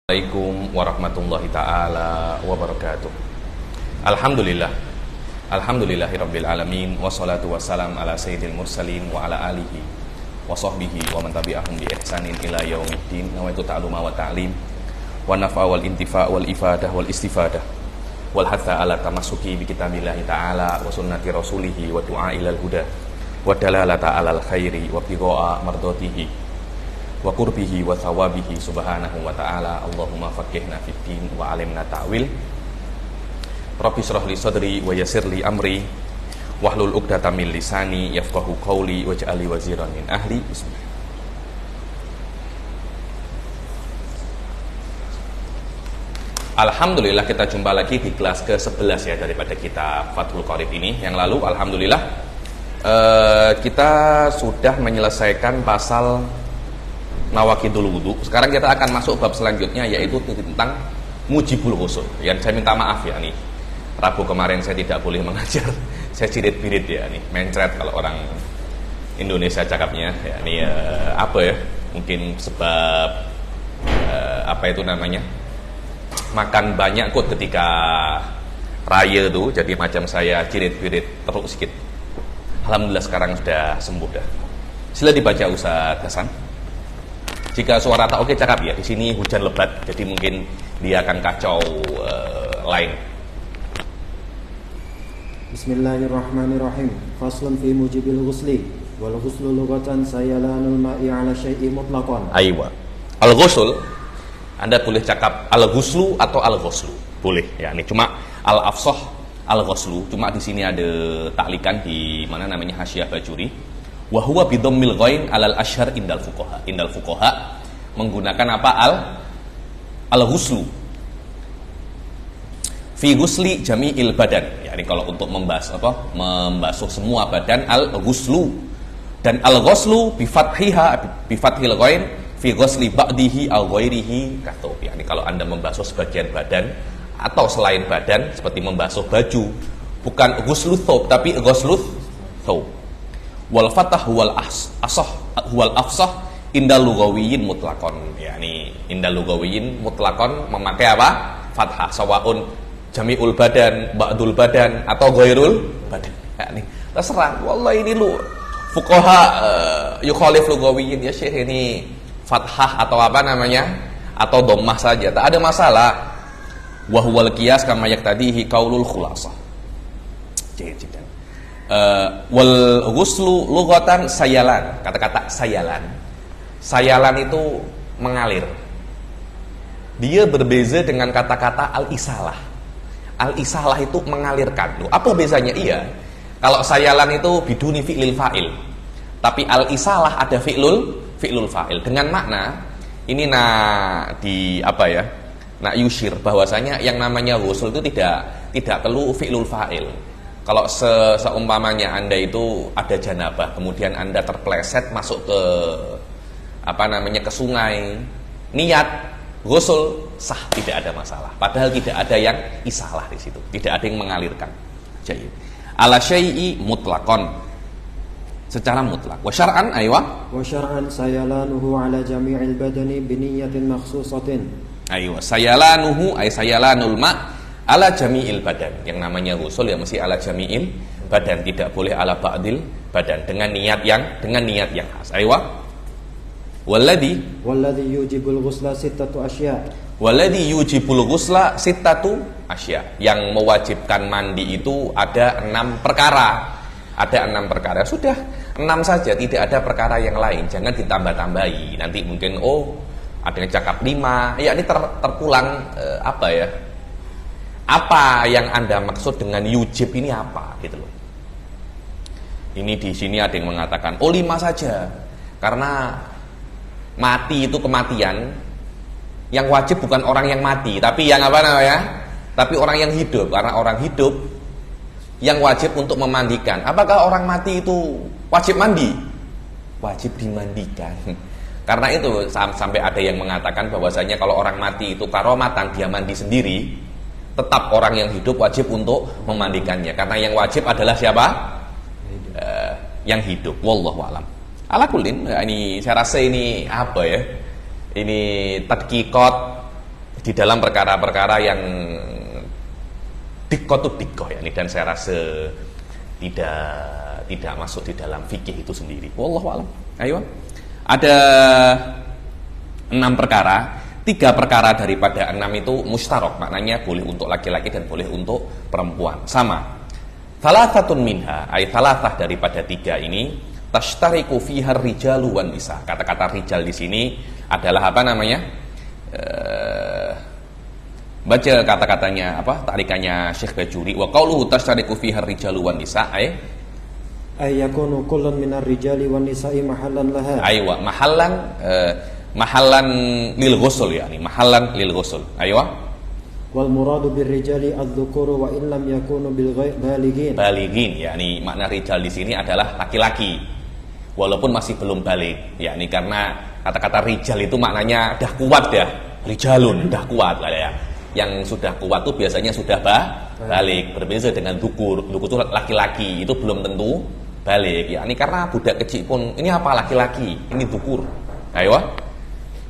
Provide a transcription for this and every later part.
Assalamualaikum warahmatullahi ta'ala wabarakatuh. Alhamdulillah, alhamdulillahirabbil alamin, wassalatu wassalam ala sayyidil mursalin wa ala alihi wa sahbihi wa man tabi'ahum bi ihsanin ila yaumiddin. Nawaitu ta'luma wa ta'lim wa nafa wal intifa wal ifadah wal istifadah wal hatha ala tamassuki bi kitabillahi ta'ala wa sunnati rasulihi wa du'a ilal huda wa dalalata alal khairi wa bigha'a mardatihi wa qurbihi wa thawabihi subhanahu wa ta'ala. Allahumma faqihna fid din wa alimna ta'wil. Rabbi shrah li sadri wa yassir li amri wahlul 'uqdatam min lisani yafqahu qawli waj'al li waziran min ahli. Bismillah. Alhamdulillah, kita jumpa lagi di kelas ke-11 ya daripada kitab Fathul Qorib ini. Yang lalu alhamdulillah kita sudah menyelesaikan pasal Nawaqidul Wudu. Sekarang kita akan masuk bab selanjutnya, yaitu tentang Mujibul Ghusl. Yang saya minta maaf ya nih, Rabu kemarin saya tidak boleh mengajar. Saya cirit-birit ya nih, mencret kalau orang Indonesia cakapnya ya nih, apa ya, mungkin sebab apa itu namanya, makan banyak kot ketika raya tuh, jadi macam saya cirit-birit teruk sedikit. Alhamdulillah sekarang sudah sembuh dah. Sila dibaca Ustaz Hasan. Jika suara tak oke cakap ya, di sini hujan lebat, jadi mungkin dia akan kacau lain. Bismillahirrahmanirrahim. Faslun fi mujibil ghusli wal ghuslu lughatan sayalanul ma'i 'ala syai'in mutlaqan. Aywa. Al-ghusl, Anda boleh cakap al-ghuslu atau al-ghuslu. Boleh ya, ini cuma al-afsah al-ghuslu. Cuma di sini ada taklikan di mana namanya Hasyiah Bajuri. Wa huwa bi dhammil ghain 'alal asyhar indal fuqaha. Indal fuqaha menggunakan apa? Al-ghuslu fi ghusli jami'il badan. Ya, ini kalau untuk membasuh semua badan, al-ghuslu. Dan al-ghuslu bi fathil ghain fi ghusli ba'dihi aw ghairihi kathub. Ya, ini kalau Anda membasuh sebagian badan atau selain badan, seperti membasuh baju, bukan ghuslu thawb tapi ghuslu thawb. Wal fatah wal afsah indal lugawiyyin mutlaqon. Yani indal lugawiyyin mutlaqon memakai apa? Fathah, sawaun jami'ul badan, ba'dul badan atau ghairul badan. Yani terserah. Wallahi ini lu fuqaha yukhalif lugawiyyin ya Syekh, ini fathah atau apa namanya? Atau dhammah saja, tak ada masalah. Wa huwal qiyas kama yaktadihi qaulul khulasah. Jadi wal ghuslu lughatan sayalan. Kata-kata sayalan itu mengalir. Dia berbeza dengan kata-kata al-isalah. Al-isalah itu mengalirkan. Loh, apa bezanya? Iya, kalau sayalan itu biduni fi'lil fa'il, tapi al-isalah ada fi'lul fa'il dengan makna ini yusyir bahwasanya yang namanya ghusl itu tidak perlu fi'lul fa'il. Kalau seumpamanya Anda itu ada janabah, kemudian Anda terpleset masuk ke ke sungai, niat ghusl sah, tidak ada masalah. Padahal tidak ada yang isalah di situ, tidak ada yang mengalirkan. Jadi ala syai'i mutlaqan, secara mutlak. Wa syar'an aywa. Wa syar'an sayalanuhu 'ala jami'il badani bi niyyatin makhsusatin. Aywa, sayalanuhu ay sayalanul ma' ala jami'il badan. Yang namanya ghusl ya mesti ala jami'il badan, tidak boleh ala ba'dil badan, dengan niat yang khas. Aywa. Walladhi yujibul ghusla sittatu asya. Walladhi yujibul ghusla sittatu asya. Yang mewajibkan mandi itu ada 6 perkara. Ada 6 perkara. Sudah 6 saja, tidak ada perkara yang lain. Jangan ditambah-tambahi. Nanti mungkin ada yang cakap 5. Ya ini terpulang apa yang Anda maksud dengan yujib ini apa gitu loh. Ini di sini ada yang mengatakan 5 saja. Karena mati itu kematian. Yang wajib bukan orang yang mati, tapi yang tapi orang yang hidup. Karena orang hidup yang wajib untuk memandikan. Apakah orang mati itu wajib mandi? Wajib dimandikan. Karena itu sampai ada yang mengatakan bahwasanya kalau orang mati itu karomatan, dia mandi sendiri, tetap orang yang hidup wajib untuk memandikannya, karena yang wajib adalah siapa? Yang hidup. Wallahu a'lam. Ala kullin, ini saya rasa ini ini tadqiqat di dalam perkara-perkara yang dikko ya, dan saya rasa tidak masuk di dalam fikih itu sendiri. Wallahu a'lam. Ayo. Ada 6 perkara. 3 perkara daripada 6 itu mustarok, maknanya boleh untuk laki-laki dan boleh untuk perempuan. Sama. Thalathatun minha, ay thalathah daripada 3 ini, tashtariku fiha rijalu wan nisa. Kata-kata rijal di sini adalah apa namanya? Baca kata-katanya apa? Tarikannya Syekh Bajuri. Wa qauluhu tashtariku fiha rijalu wan nisa, ay yakunu kullun minar rijali wan nisa'i mahallan laha. Aywa, mahallan lil ghusl, yani mahallan lil ghusl. Aywa. Wal muradu bir rijali adz-dzukuru wa in lam yakunu bil balighin. Balighin, yakni makna rijal di sini adalah laki-laki walaupun masih belum balik, yakni karena kata-kata rijal itu maknanya dah kuat ya. Rijalun dah kuat lah ya. Yang sudah kuat itu biasanya sudah balik. Berbeda dengan dukur. Dukur itu laki-laki, itu belum tentu balik, yakni karena budak kecil pun ini apa laki-laki, ini dukur. Ayo.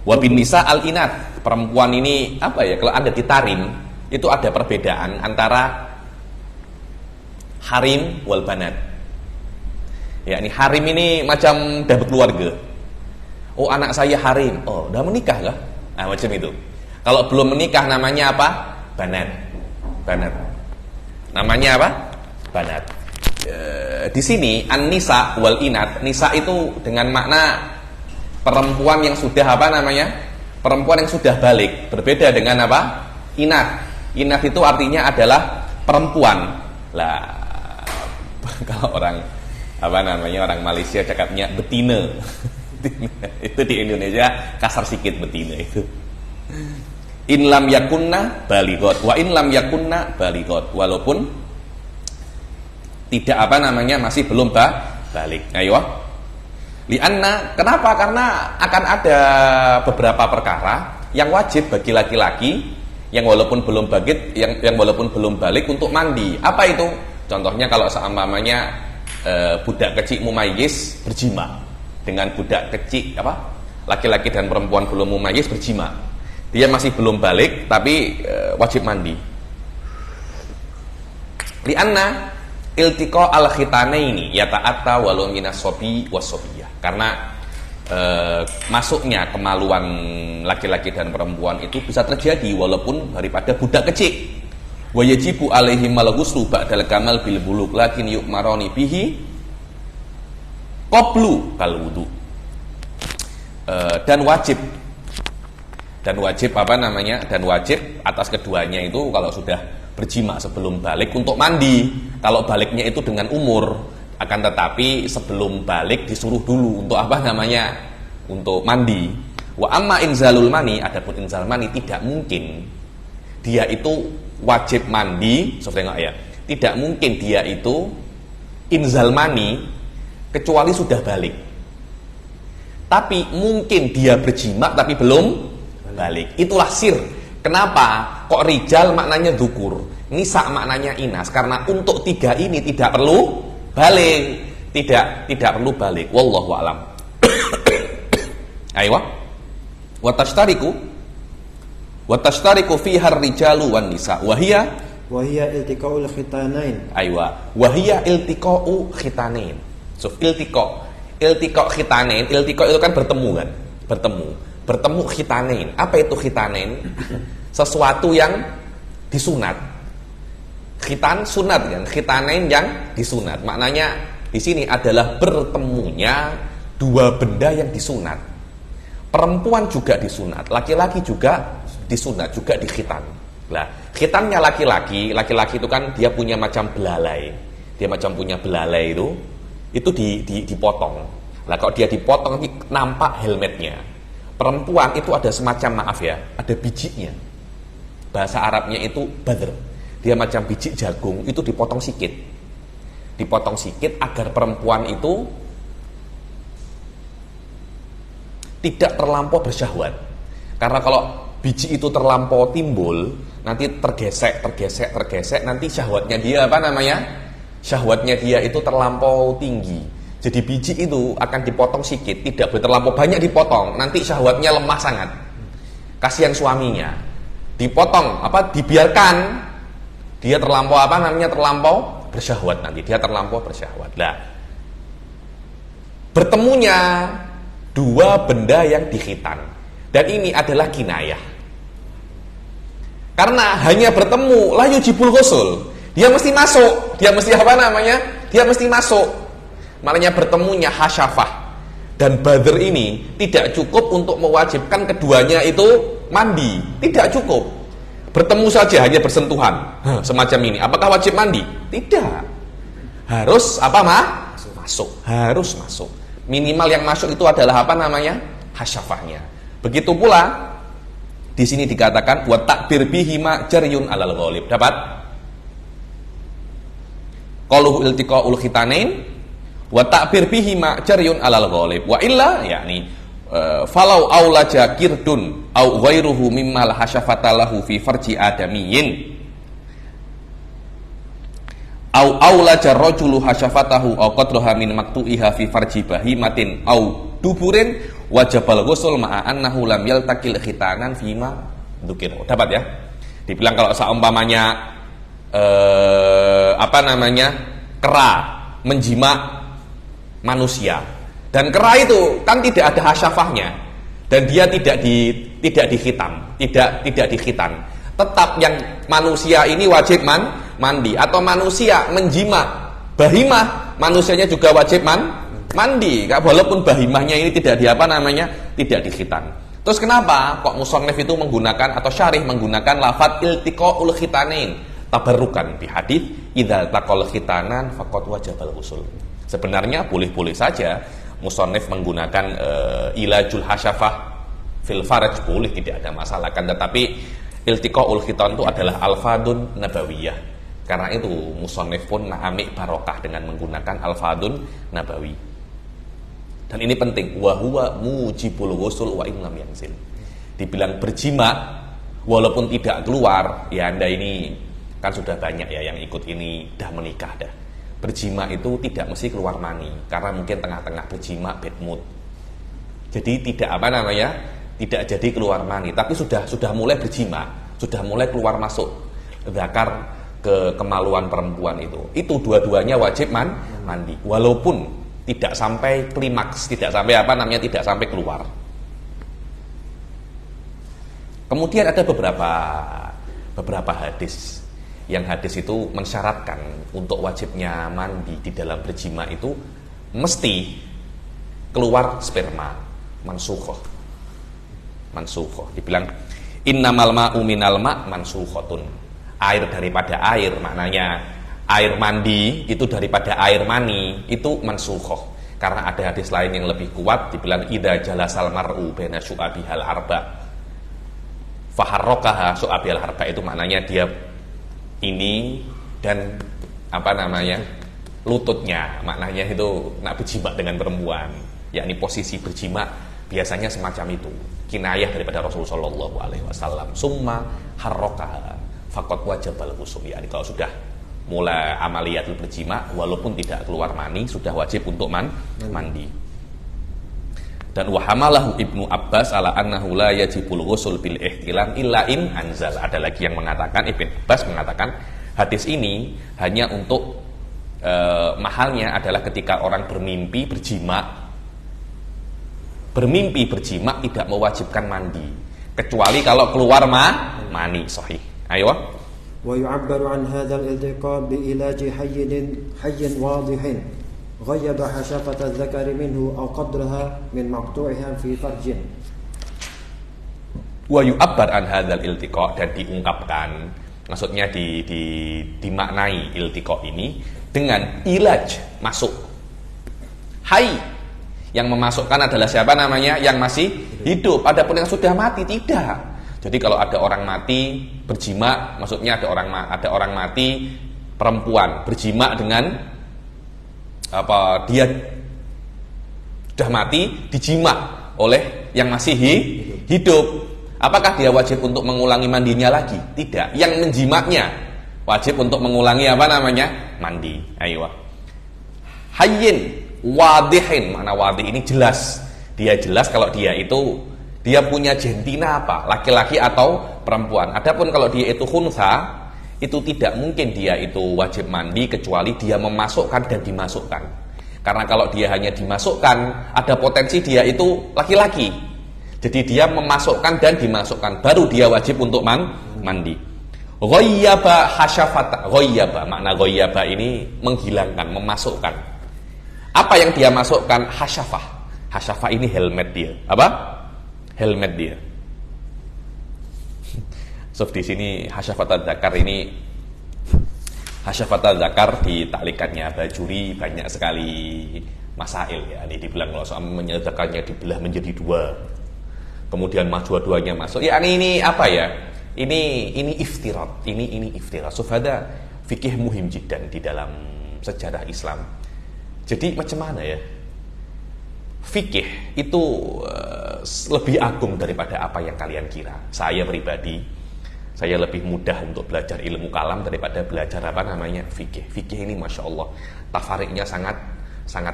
Wa bin nisa al inath, perempuan ini apa ya, kalau Anda ditarim itu ada perbedaan antara harim wal banat. Ya, ini harim ini macam dah berkeluarga. Oh, anak saya harim. Oh, udah menikah kah? Nah, macam itu. Kalau belum menikah namanya apa? Banat. Banat. Namanya apa? Banat. Di sini an-nisa wal inat, nisa itu dengan makna perempuan yang sudah apa namanya? Perempuan yang sudah balik. Berbeda dengan apa? Inat. Inat itu artinya adalah perempuan. Lah, kalau orang apa namanya, orang Malaysia cakapnya betina. Itu di Indonesia kasar sikit betina itu. In lam yakunna baligot, wa in lam yakunna baligot, walaupun tidak apa namanya, masih belum balik. Ayo. Lianna, kenapa? Karena akan ada beberapa perkara yang wajib bagi laki-laki yang walaupun belum balik, yang walaupun belum balik untuk mandi. Apa itu? Contohnya kalau seumpamanya budak kecil mumayyiz berjima dengan budak kecil apa? Laki-laki dan perempuan belum mumayyiz berjima. Dia masih belum balik tapi wajib mandi. Lianna iltiqa al-khitanaini yata'atta walau minas sobi was-sobiyah. Karena masuknya kemaluan laki-laki dan perempuan itu bisa terjadi walaupun daripada budak kecil. Wa yajibu alaihim al-ghuslu ba'dal kamal bil bulugh lakin yu'marani bihi qablu kal wudu. Dan wajib apa namanya? Dan wajib atas keduanya itu kalau sudah berjima sebelum balik untuk mandi. Kalau baliknya itu dengan umur, akan tetapi sebelum balik disuruh dulu untuk apa namanya? Untuk mandi. Wa amma inzalul mani, adapun inzal mani tidak mungkin dia itu wajib mandi, tengok ya. Tidak mungkin dia itu inzal mani kecuali sudah balik. Tapi mungkin dia berjima tapi belum balik. Itulah sir. Kenapa kok rijal maknanya dukur, nisa maknanya inas? Karena untuk 3 ini tidak perlu balik, tidak perlu balik. Wallahu a'lam. Aywa. Wa tashtariku fiha rijalu wan nisa wa hiya iltiqa'ul khitanain. Aywa. Wa hiya iltiqa'u khitanain. So iltiqa khitanain, iltiqa itu kan bertemu kan? Bertemu khitanain. Apa itu khitanain? Sesuatu yang disunat. Khitan sunat kan, khitanain yang disunat. Maknanya di sini adalah bertemunya 2 benda yang disunat. Perempuan juga disunat, laki-laki juga disunat, juga dikhitan. Lah, khitannya laki-laki itu kan dia punya macam belalai. Dia macam punya belalai itu dipotong. Lah kalau dia dipotong nanti nampak helmetnya. Perempuan itu ada semacam, maaf ya, ada bijinya. Bahasa Arabnya itu badr. Dia macam biji jagung, itu dipotong sikit. Dipotong sikit agar perempuan itu tidak terlampau bersyahwat. Karena kalau biji itu terlampau timbul, nanti tergesek, nanti syahwatnya dia apa namanya? Syahwatnya dia itu terlampau tinggi. Jadi biji itu akan dipotong sikit, tidak boleh terlampau banyak dipotong. Nanti syahwatnya lemah sangat. Kasihan suaminya. dipotong, dibiarkan, dia terlampau bersyahwat nanti, dia terlampau bersyahwat. Nah, bertemunya dua benda yang dikhitan, dan ini adalah kinayah. Karena hanya bertemu la yujibul ghusl, dia mesti masuk, dia mesti masuk. Maknanya bertemunya hasyafah dan badr ini tidak cukup untuk mewajibkan keduanya itu mandi, tidak cukup. Bertemu saja hanya bersentuhan semacam ini, apakah wajib mandi? Tidak. Harus masuk, harus masuk. Minimal yang masuk itu adalah hasyafahnya. Begitu pula di sini dikatakan wa takbir bihima jaryun alal ghalib. Dapat? Qaluhu iltiqaul khitanain wa takbir bihima jaryun alal ghalib. Wa illa yakni falau aulaja kirdun au ghairuhu mimma la hasyafata lahu fi farji adamiyyin au aulaja rajulu hasyafatahu au qadraha min maqtu'iha fi farji bahimatin au duburin wajabal ghusl ma'a annahu lam yaltaqil khitanan fima dzukir. Dapat ya? Dibilang kalau seumpamanya kera menjima manusia, dan kera itu kan tidak ada hasyafahnya dan dia tidak dikhitan. Tetap yang manusia ini wajib mandi, atau manusia menjima bahimah, manusianya juga wajib mandi, walaupun bahimahnya ini tidak dikhitan. Terus kenapa kok musannif itu menggunakan atau syarih menggunakan lafaz iltiqaul khitanain tabarrukan bi hadits idza taqal khitanan faqad wajabal ghusl. Sebenarnya boleh-boleh saja musannif menggunakan ilajul hasyafah fil faraj, boleh, tidak ada masalah kan, tetapi iltiqaul khitan itu adalah alfadun nabawiyah. Karena itu musannif pun ambil barokah dengan menggunakan alfadun nabawi. Dan ini penting, wa huwa mujibul ghusl wa in lam yanzil. Dibilang berjima walaupun tidak keluar, ya Anda ini kan sudah banyak ya yang ikut ini dah menikah dah. Berjima itu tidak mesti keluar mani, karena mungkin tengah-tengah berjima bad mood. Jadi tidak tidak jadi keluar mani, tapi sudah mulai berjima, sudah mulai keluar masuk zakar ke kemaluan perempuan itu dua-duanya wajib mandi, walaupun tidak sampai klimaks, tidak sampai keluar. Kemudian ada beberapa hadis, yang hadis itu mensyaratkan untuk wajibnya mandi di dalam berjima itu mesti keluar sperma, mansukhoh. Dibilang innamal ma'u minal ma' mansukhatun. Air daripada air, maknanya air mandi itu daripada air mani itu mansukhoh. Karena ada hadis lain yang lebih kuat, dibilang idza jalasal mar'u baina syu'abihal arba faharrakaha syu'abihal arba, itu maknanya dia ini dan lututnya, maknanya itu nak berjima dengan perempuan, yakni posisi berjima biasanya semacam itu, kinayah daripada Rasulullah Shallallahu Alaihi Wasallam. Summa harrokaha fakot wajibal ghusl, yakni kalau sudah mulai amaliyatul berjima walaupun tidak keluar mani sudah wajib untuk mandi. Dan wahamalahu Ibnu Abbas ala annahu la yajibul ghusl bil ihtilam illa in anzal. Ada lagi yang mengatakan, Ibnu Abbas mengatakan hadis ini hanya untuk mahalnya adalah ketika orang bermimpi berjima tidak mewajibkan mandi, kecuali kalau keluar mani. Sahih. Ayo. Wa yu'abbaru an hadzal iltiqa bi ilaji hayyin wadihin ghayyaba hasyafata dzakari minhu aw qadraha min maqtu'iha fi farjin. Wa yu'abbar an hadzal iltiqa, dan diungkapkan, maksudnya dimaknai iltiqa ini dengan ilaj, masuk. Yang memasukkan adalah siapa namanya? Yang masih hidup. Adapun yang sudah mati tidak. Jadi kalau ada orang mati berjima, maksudnya ada orang mati perempuan berjima dengan dia sudah mati dijima oleh yang masih hidup. Apakah dia wajib untuk mengulangi mandinya lagi? Tidak. Yang menjimaknya wajib untuk mengulangi mandi. Ayo. Hayyin wadihin, mana wadih ini jelas. Dia jelas kalau dia punya jantina laki-laki atau perempuan. Adapun kalau dia itu khunsa, itu tidak mungkin dia itu wajib mandi kecuali dia memasukkan dan dimasukkan. Karena kalau dia hanya dimasukkan, ada potensi dia itu laki-laki. Jadi dia memasukkan dan dimasukkan, baru dia wajib untuk mandi. Ghayyaba hasyafata. Ghayyaba, makna ghayyaba ini menghilangkan, memasukkan. Apa yang dia masukkan? Hasyafah. Hasyafah ini helmet dia. Apa? Helmet dia. So di sini hasyafat dzakar ini, hasyafat dzakar di taklikannya Bajuri banyak sekali masail ya. Ini dibilang kalau soal menyedekahnya dibelah menjadi dua. Kemudian dua-duanya masuk. Ya ini apa ya? Ini iftirat. Ini iftirat. So ada fikih muhim jiddan di dalam sejarah Islam. Jadi macam mana ya? Fikih itu lebih agung daripada apa yang kalian kira. Saya pribadi, saya lebih mudah untuk belajar ilmu kalam daripada belajar apa namanya fikih. Fikih ini masya Allah tafariknya sangat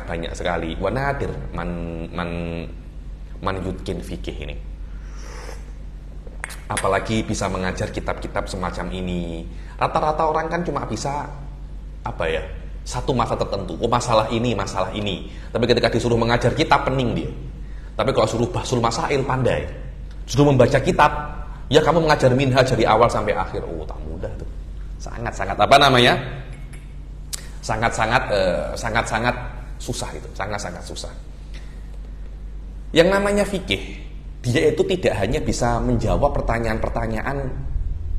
banyak sekali. Wa nadir man yutkin fikih ini. Apalagi bisa mengajar kitab-kitab semacam ini. Rata-rata orang kan cuma bisa apa ya? Satu masalah tertentu. Oh masalah ini. Tapi ketika disuruh mengajar kitab pening dia. Tapi kalau suruh bahsul masail pandai. Suruh membaca kitab, ya kamu mengajar minhaj dari awal sampai akhir. Oh tak mudah tuh. Sangat-sangat apa namanya? Sangat-sangat susah itu. Sangat-sangat susah. Yang namanya fikih, dia itu tidak hanya bisa menjawab pertanyaan-pertanyaan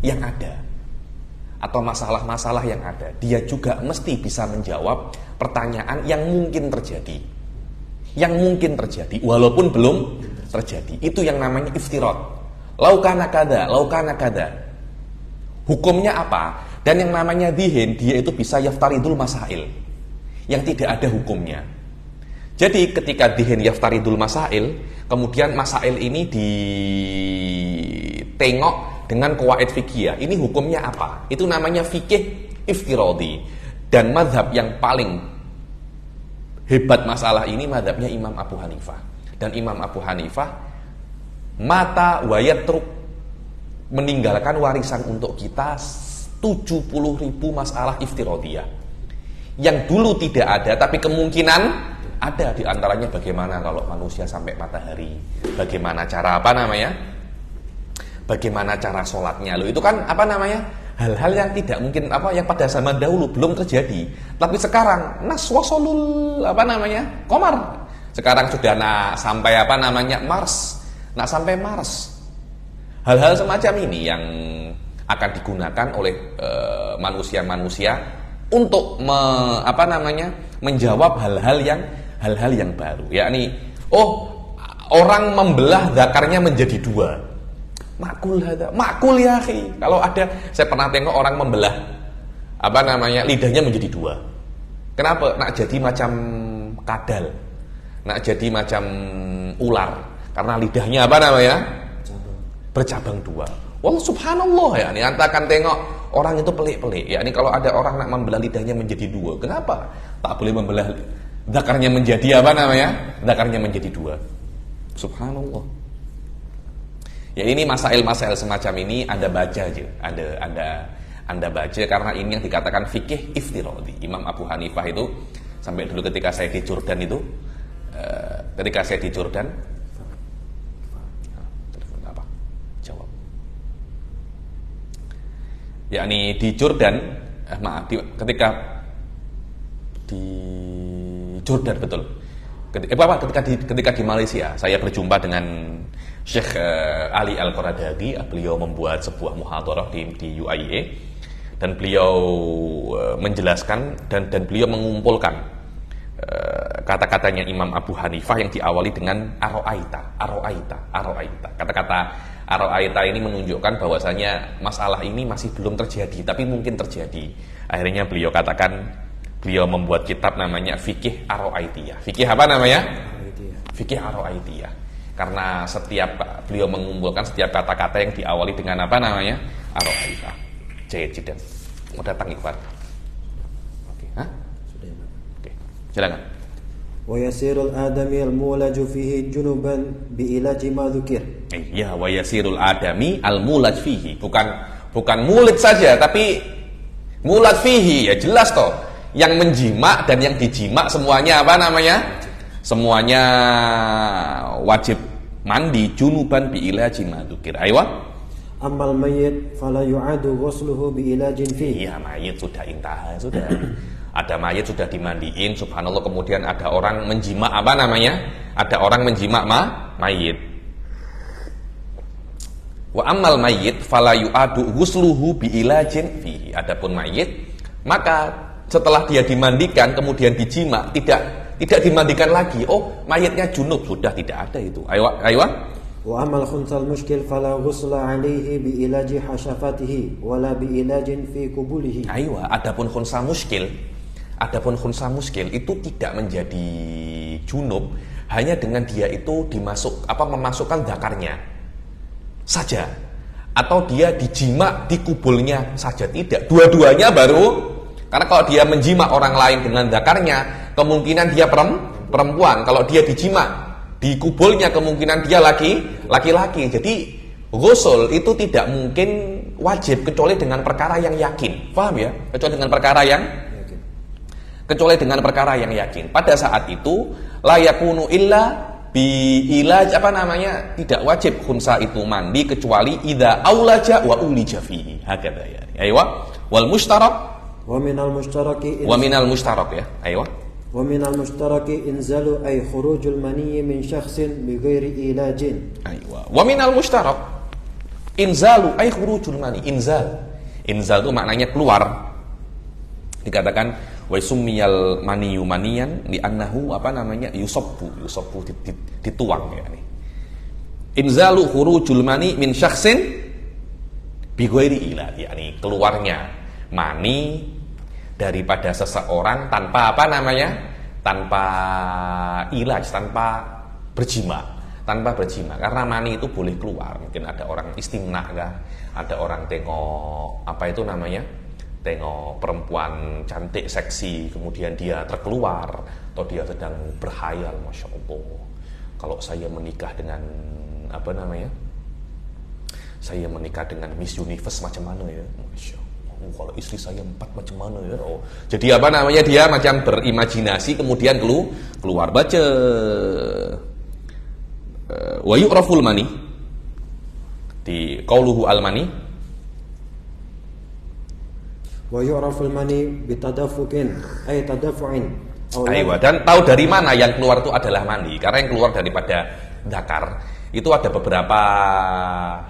yang ada atau masalah-masalah yang ada. Dia juga mesti bisa menjawab pertanyaan yang mungkin terjadi. Yang mungkin terjadi walaupun belum terjadi. Itu yang namanya iftirat. Laukana kada. Hukumnya apa? Dan yang namanya dhihin, dia itu bisa yaftaridul masail yang tidak ada hukumnya. Jadi ketika dhihin yaftaridul masail, kemudian masail ini ditengok dengan qawaid fikih. Ini hukumnya apa? Itu namanya fikih iftiradi. Dan mazhab yang paling hebat masalah ini mazhabnya Imam Abu Hanifah. Dan Imam Abu Hanifah mata wayatruk, meninggalkan warisan untuk kita 70.000 masalah iftiradiyah. Yang dulu tidak ada tapi kemungkinan ada. Di antaranya bagaimana kalau manusia sampai matahari, bagaimana cara apa namanya, bagaimana cara sholatnya. Loh itu kan apa namanya, hal-hal yang tidak mungkin, apa yang pada zaman dahulu belum terjadi. Tapi sekarang naswasolul apa namanya komar. Sekarang sudah sampai apa namanya Mars, sampai Mars. Hal-hal semacam ini yang akan digunakan oleh manusia-manusia untuk menjawab hal-hal yang baru, yakni orang membelah zakarnya menjadi dua. Makul ya akhi. Kalau ada, saya pernah tengok orang membelah lidahnya menjadi dua. Kenapa? Nak jadi macam kadal, nak jadi macam ular, karena lidahnya bercabang dua. Wallah subhanallah ya. Ini anta akan tengok orang itu pelik-pelik. Ya ini kalau ada orang nak membelah lidahnya menjadi dua, kenapa tak boleh membelah zakarnya menjadi zakarnya menjadi dua? Subhanallah. Ya ini masail-masail semacam ini Anda baca aja. Anda baca karena ini yang dikatakan fikih iftiradi. Imam Abu Hanifah itu sampai dulu ketika saya di Jordan itu, yakni di Jordan, ketika di Jordan betul. Ketika di Malaysia, saya berjumpa dengan Syekh Ali Al-Qaradagi. Beliau membuat sebuah muhadharah di UIA dan beliau menjelaskan dan beliau mengumpulkan kata-katanya Imam Abu Hanifah yang diawali dengan aro'aita. Kata-kata aro'aita ini menunjukkan bahwasanya masalah ini masih belum terjadi, tapi mungkin terjadi. Akhirnya beliau katakan, beliau membuat kitab namanya Fikih Aro'aitiyah. Fikih apa namanya? Fikih Aro'aitiyah. Karena beliau mengumpulkan setiap kata-kata yang diawali dengan aro'aita. Jiddan. Mau datang Ikhwan? Oke, Oke, silakan. ويسير الآدمي المولج فيه جنبا بإلاج ما ذكر. Iya, wa yasirul adami al mulaj fihi. Bukan mulit saja, tapi mulaj fihi, ya jelas toh. Yang menjima dan yang dijima semuanya apa namanya? Semuanya wajib mandi junuban bi ilaji ma dzukir. Aywa. Ammal mayyit fala yu'adu ghusluhu bi ilajin fihi. Iya, mayit sudah intah, sudah. Ada mayit sudah dimandiin, subhanallah, kemudian ada orang menjima apa namanya? Ada orang menjima mayit. Wa ammal mayyit fala yu'adu ghusluhu bi ilajin fihi. Adapun mayit, maka setelah dia dimandikan kemudian dijima, tidak dimandikan lagi. Oh, mayitnya junub, sudah tidak ada itu. Aywa. Wa amal khunsal muskil fala ghusla alaihi bi ilaji hasyafatihi wala bi ilajin fi kubulihi. Aywa, adapun khunsa muskil itu tidak menjadi junub hanya dengan dia itu memasukkan zakarnya saja, atau dia dijima di kubulnya saja, tidak. Dua-duanya baru. Karena kalau dia menjima orang lain dengan zakarnya, kemungkinan dia perempuan. Kalau dia dijima di kubulnya, kemungkinan dia laki-laki. Jadi ghusl itu tidak mungkin wajib kecuali dengan perkara yang yakin. Paham ya? Kecuali dengan perkara yang yakin. Pada saat itu la yakunu illa bi ilaj tidak wajib khunsa itu mandi kecuali idza aulaja wa ulija fihi. Hakada ya. Aywa. Wal mushtarak wa minal mushtarak ya. Aywa. Wa minal mustaraki inzalu ay khurujul maniyyi min syakhsin bi ghairi ilajin. Aywa. Wa minal mushtarak inzalu ay khurujul mani. Inzal itu maknanya keluar. Dikatakan wa summiyal maniyyu maniyan li annahu yusabbu dituang ya nih. Inzalu khurujul mani min syakhsin bi ghairi ilaj, yakni keluarnya mani daripada seseorang tanpa tanpa ilaj, tanpa berjima. Karena mani itu boleh keluar. Mungkin ada orang istimna kah? Ada orang tengok tengok perempuan cantik seksi, kemudian dia terkeluar, atau dia sedang berhayal, masya Allah, kalau saya menikah dengan saya menikah dengan Miss Universe macam mana ya, masya Allah. Kalau istri saya 4 macam mana ya. Oh. Jadi dia macam berimajinasi, kemudian keluar. Baca wa yu'raful mani di qauluhu al mani wa yu'raful mani bitadafukin ay tadafu'in. Aywa, dan tahu dari mana yang keluar itu adalah mani, karena yang keluar daripada zakar itu ada beberapa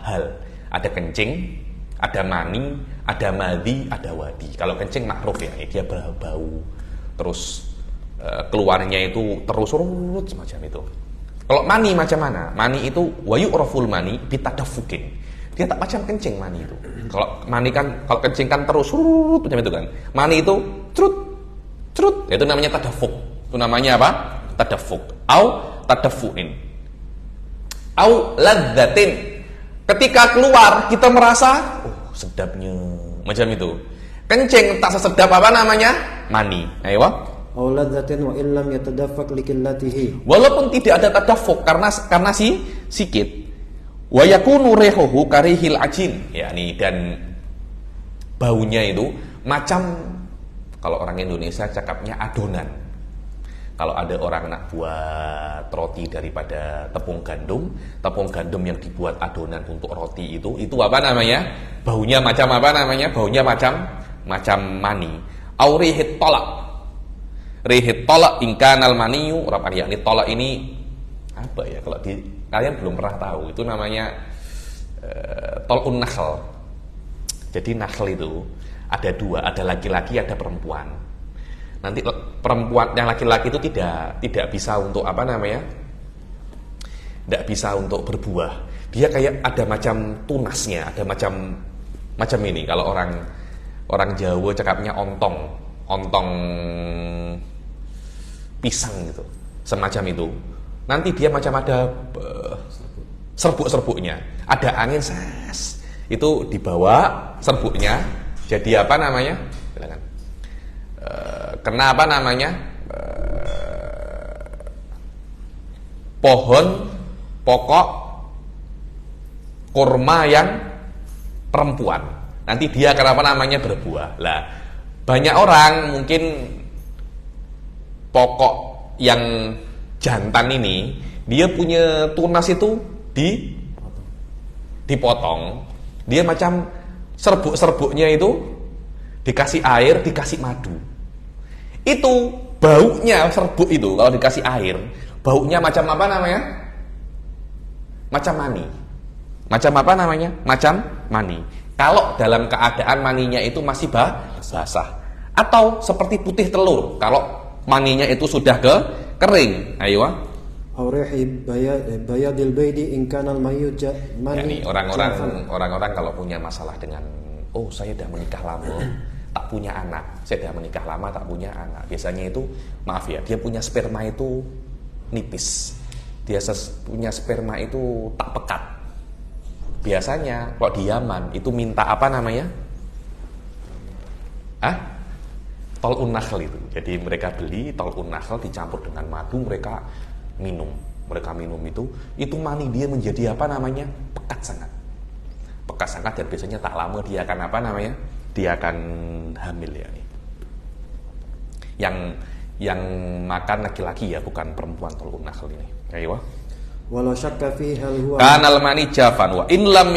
hal. Ada kencing, ada mani, ada madhi, ada wadi. Kalau kencing makruf ya, dia berbau, terus keluarnya itu terus urut semacam itu. Kalau mani macam mana? Mani itu wa yu'raful mani bitadafukin. Dia tak macam kencing mani itu. Kalau mani kan, kalau kencing kan terus urut macam itu kan. Mani itu cerut, itu namanya tadafuk. Itu namanya apa? Tadafuk. Au tadafuin. Au ladzatin. Ketika keluar kita merasa sedapnya, macam itu. Kencing tak sesedap mani. Ayo. Au ladzatin wa illam yatadaffaq likillatihi. Walaupun tidak ada tadafuk karena sikit. Wa yakunu rihuhu karihil ajin, yakni dan baunya itu macam, kalau orang Indonesia cakapnya adonan. Kalau ada orang nak buat roti daripada tepung gandum yang dibuat adonan untuk roti itu baunya macam baunya macam mani. Au rihit tolak ingkanal maniyu rapani, yakni tolak ini apa ya, kalau kalian belum pernah tahu, itu namanya tol'un nakhl. Jadi nakhl itu ada 2, ada laki-laki, ada perempuan. Nanti perempuan yang laki-laki itu tidak bisa untuk tidak bisa untuk berbuah. Dia kayak ada macam tunasnya, ada macam ini. Kalau orang Jawa cakapnya ontong pisang gitu, semacam itu. Nanti dia macam ada serbuk-serbuknya, ada angin ses, itu dibawa serbuknya jadi kena pohon pokok kurma yang perempuan. Nanti dia akan apa namanya berbuah. Lah, banyak orang mungkin pokok yang jantan ini dia punya tunas itu dipotong. Dia macam serbuk-serbuknya itu dikasih air, dikasih madu. Itu baunya serbuk itu kalau dikasih air, baunya macam apa namanya? Macam mani. Macam apa namanya? Macam mani. Kalau dalam keadaan maninya itu masih basah. Atau seperti putih telur kalau maninya itu sudah kering. Ayo. bayadil baidi in kana al-mayyit mani. Orang-orang kalau punya masalah dengan saya sudah menikah lama, tak punya anak. Saya sudah menikah lama, tak punya anak. Biasanya itu, maaf ya, dia punya sperma itu nipis. Dia punya sperma itu tak pekat. Biasanya kalau di Yaman itu minta apa namanya? Tol'un nakhl itu. Jadi mereka beli tol'un nakhl dicampur dengan madu, mereka minum. Mereka minum itu mani dia menjadi apa namanya? Pekat sangat. Pekat sangat, dan biasanya tak lama dia akan apa namanya? Dia akan hamil ya. Yang makan laki-laki ya, bukan perempuan tol'un nakhl ini. Ayo. Walau syakka fi hal huwa kanal mani jafan wa in lam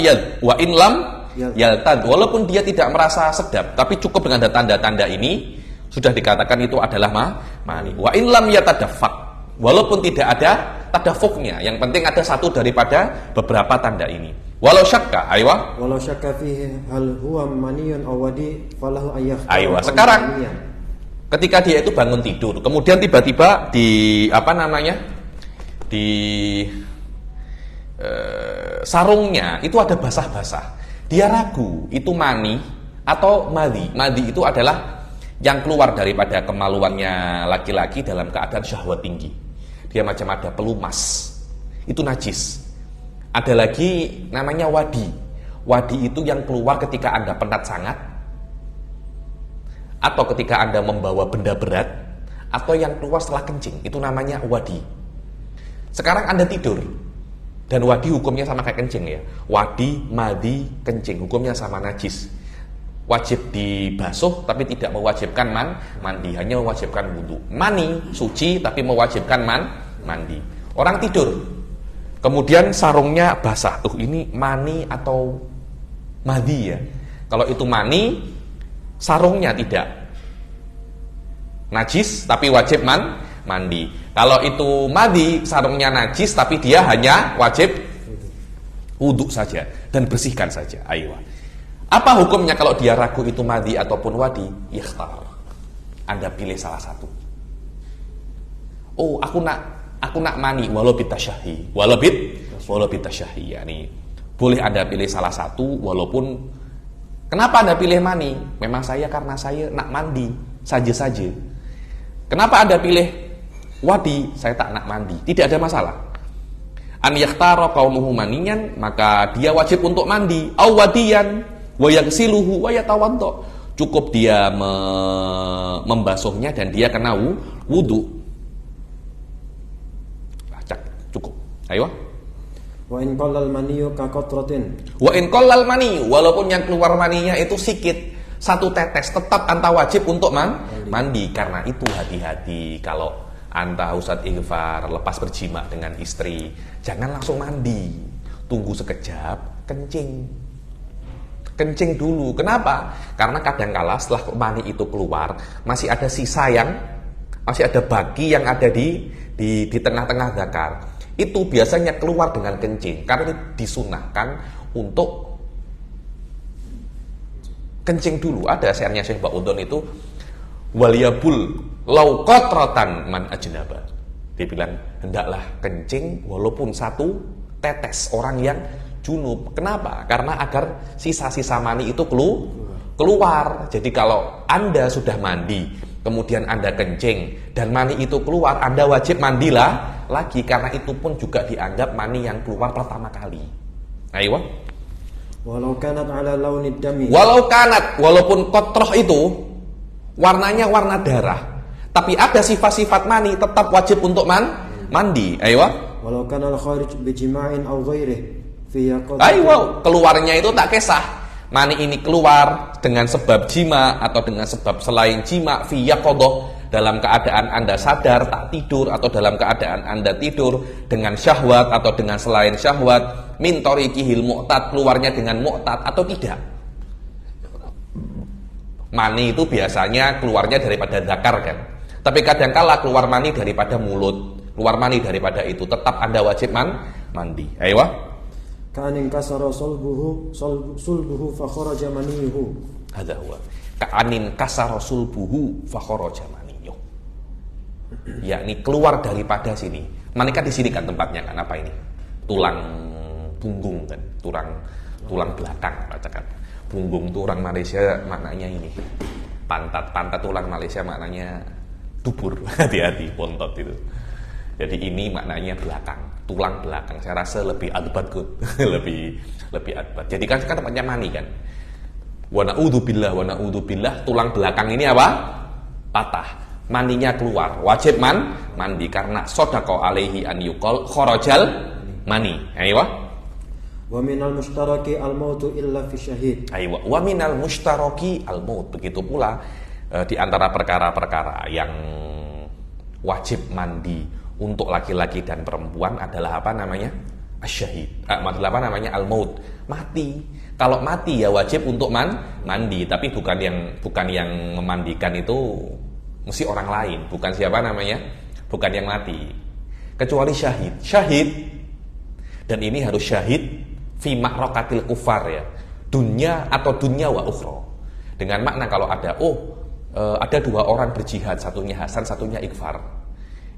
yaltad. Walaupun dia tidak merasa sedap, tapi cukup dengan tanda-tanda ini sudah dikatakan itu adalah mani. Wa in lam yatadaffaq, walaupun tidak ada tadafuknya, yang penting ada satu daripada beberapa tanda ini. Walau syakka, walau syakka fi hal huwa maniyun aw wadi falahu ayyah. Sekarang ketika dia itu bangun tidur, kemudian tiba-tiba di sarungnya itu ada basah-basah. Dia ragu itu mani atau madhi. Madhi itu adalah yang keluar daripada kemaluannya laki-laki dalam keadaan syahwat tinggi. Dia macam ada pelumas. Itu najis. Ada lagi namanya wadi. Wadi itu yang keluar ketika Anda penat sangat, atau ketika Anda membawa benda berat, atau yang keluar setelah kencing. Itu namanya wadi. Sekarang Anda tidur, dan wadi hukumnya sama kayak kencing ya. Wadi, madi, kencing hukumnya sama, najis. Wajib dibasuh tapi tidak mewajibkan mandi, hanya mewajibkan wudu. Mani suci tapi mewajibkan mandi. Orang tidur, kemudian sarungnya basah. Ini mani atau madi ya. Kalau itu mani, sarungnya tidak najis tapi wajib mandi. Kalau itu madi, sarungnya najis tapi dia hanya wajib wudu saja dan bersihkan saja. Ayo. Apa hukumnya kalau dia ragu itu madi ataupun wadi? Ikhtar. Anda pilih salah satu. Aku nak mani walau bitasyahi. Walau bitasyahi. Yani boleh Anda pilih salah satu walaupun. Kenapa Anda pilih mani? Memang karena saya nak mandi saja. Kenapa Anda pilih wadi? Saya tak nak mandi. Tidak ada masalah. An yakhtara qaumuhu maniyan, maka dia wajib untuk mandi. Aw wadiyan wa yaghsiluhu wa yatawadda. Cukup dia membasuhnya dan dia kena wudu. Cukup. Ayo. Wa in qallal maniyu ka qatratin. Wa in qallal mani, walaupun yang keluar maninya itu sedikit, satu tetes, tetap Anta wajib untuk mandi. Karena itu hati-hati kalau Anta Ustadz Ighfar lepas berjima dengan istri, jangan langsung mandi. Tunggu sekejap, kencing dulu. Kenapa? Karena kadangkala setelah mani itu keluar, masih ada masih ada bagi yang ada di tengah-tengah zakar. Itu biasanya keluar dengan kencing, karena disunahkan untuk kencing dulu. Ada syairnya Syekh Ba'udhon itu, waliyabul lau qatratan man ajnaba. Dia bilang, hendaklah kencing walaupun satu tetes orang yang junub. Kenapa? Karena agar sisa-sisa mani itu keluar. Jadi kalau Anda sudah mandi, kemudian Anda kencing dan mani itu keluar, Anda wajib mandilah lagi, karena itu pun juga dianggap mani yang keluar pertama kali. Ayo. Walau kanat ala launid dami. Walaupun kotroh itu warnanya warna darah, tapi ada sifat-sifat mani, tetap wajib untuk mandi. Ayo. Walau kana al-kharij bi jima'in aw ghairihi fi yaqadati. Aywa, keluarnya itu tak kisah. Mani ini keluar dengan sebab jima atau dengan sebab selain jima fi yaqadah, dalam keadaan Anda sadar tak tidur atau dalam keadaan Anda tidur dengan syahwat atau dengan selain syahwat, min tariqihil mu'tad, keluarnya dengan mu'tad atau tidak. Mani itu biasanya keluarnya daripada zakar kan. Tapi kadangkala keluar mani daripada mulut, keluar mani daripada itu, tetap Anda wajib mandi. Aywa. Ka'anin kasara sulbuhu fa kharaja maniyuhu. Hadza huwa. Ka'anin kasara sulbuhu fa kharaja maniyuh. Yakni keluar daripada sini. Mani kan di sini kan tempatnya kan, apa ini? Tulang punggung kan, tulang belakang bacakan. Punggung itu orang Malaysia maknanya ini. Pantat tulang Malaysia maknanya dubur. Hati-hati pontot itu. Jadi ini maknanya belakang, tulang belakang. Saya rasa lebih adbat good. lebih adbat. Jadi kan tempatnya mani kan. Wa na'udzubillah, tulang belakang ini apa? Patah. Maninya keluar. Wajib mandi karena shadaqah alaihi an yuqal kharajal mani. Ayo. Wa minal mushtaraki al-mautu illa fi syahid. Aywa, wa minal mushtaraki al-maut. Begitu pula di antara perkara-perkara yang wajib mandi untuk laki-laki dan perempuan adalah apa namanya? Asyahid. Adalah apa namanya? Al-maut. Mati. Kalau mati ya wajib untuk mandi, tapi bukan yang memandikan itu mesti orang lain, bukan siapa namanya? Bukan yang mati. Kecuali syahid. Syahid, dan ini harus syahid fi ma'rakatil kufar ya, dunya atau dunya wa ukhra. Dengan makna kalau ada ada dua orang berjihad, satunya Hasan, satunya Ighfar.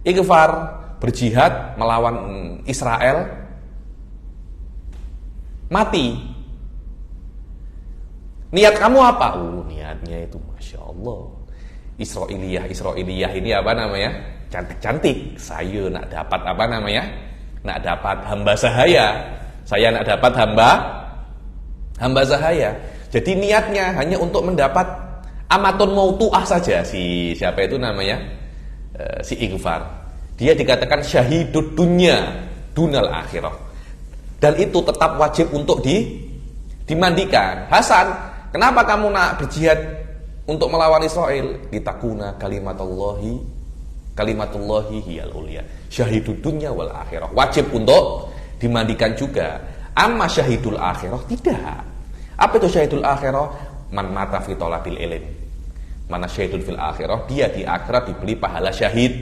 Ighfar berjihad melawan Israel, mati. Niat kamu apa? Niatnya itu Masya Allah, Israiliyah ini apa namanya? Cantik-cantik. Saya nak dapat apa namanya? Nak dapat hamba sahaya. Saya nak dapat hamba sahaya. Jadi niatnya hanya untuk mendapat amatun mautu'ah saja. Siapa itu namanya? Si Ighfar. Dia dikatakan syahidud dunya dunal akhirah. Dan itu tetap wajib untuk dimandikan. Hasan, kenapa kamu nak berjihad untuk melawan Israel? Ditakuna kalimatullahi hiyal ulia. Syahidud dunya wal akhirah. Wajib untuk dimandikan juga. Amma syahidul akhirah tidak. Apa itu syahidul akhirah? Man mata fi talabil ilm. Mana syahidul fil akhirah? Dia di akhirat diberi pahala syahid.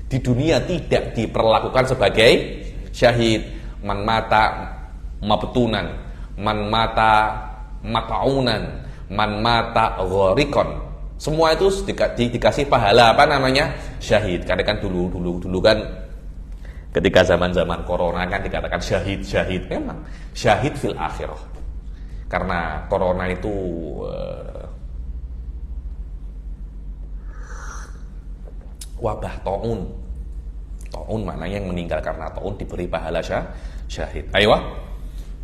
Di dunia tidak diperlakukan sebagai syahid. Man mata mabtunan, man mata mataunan, man mata ghariqan. Semua itu dikasih pahala apa namanya? Syahid. Karena kan dulu kan ketika zaman-zaman corona kan dikatakan syahid. Memang syahid fil akhirah. Karena corona itu wabah taun. Taun maknanya yang meninggal karena taun diberi pahala syahid. Aywa.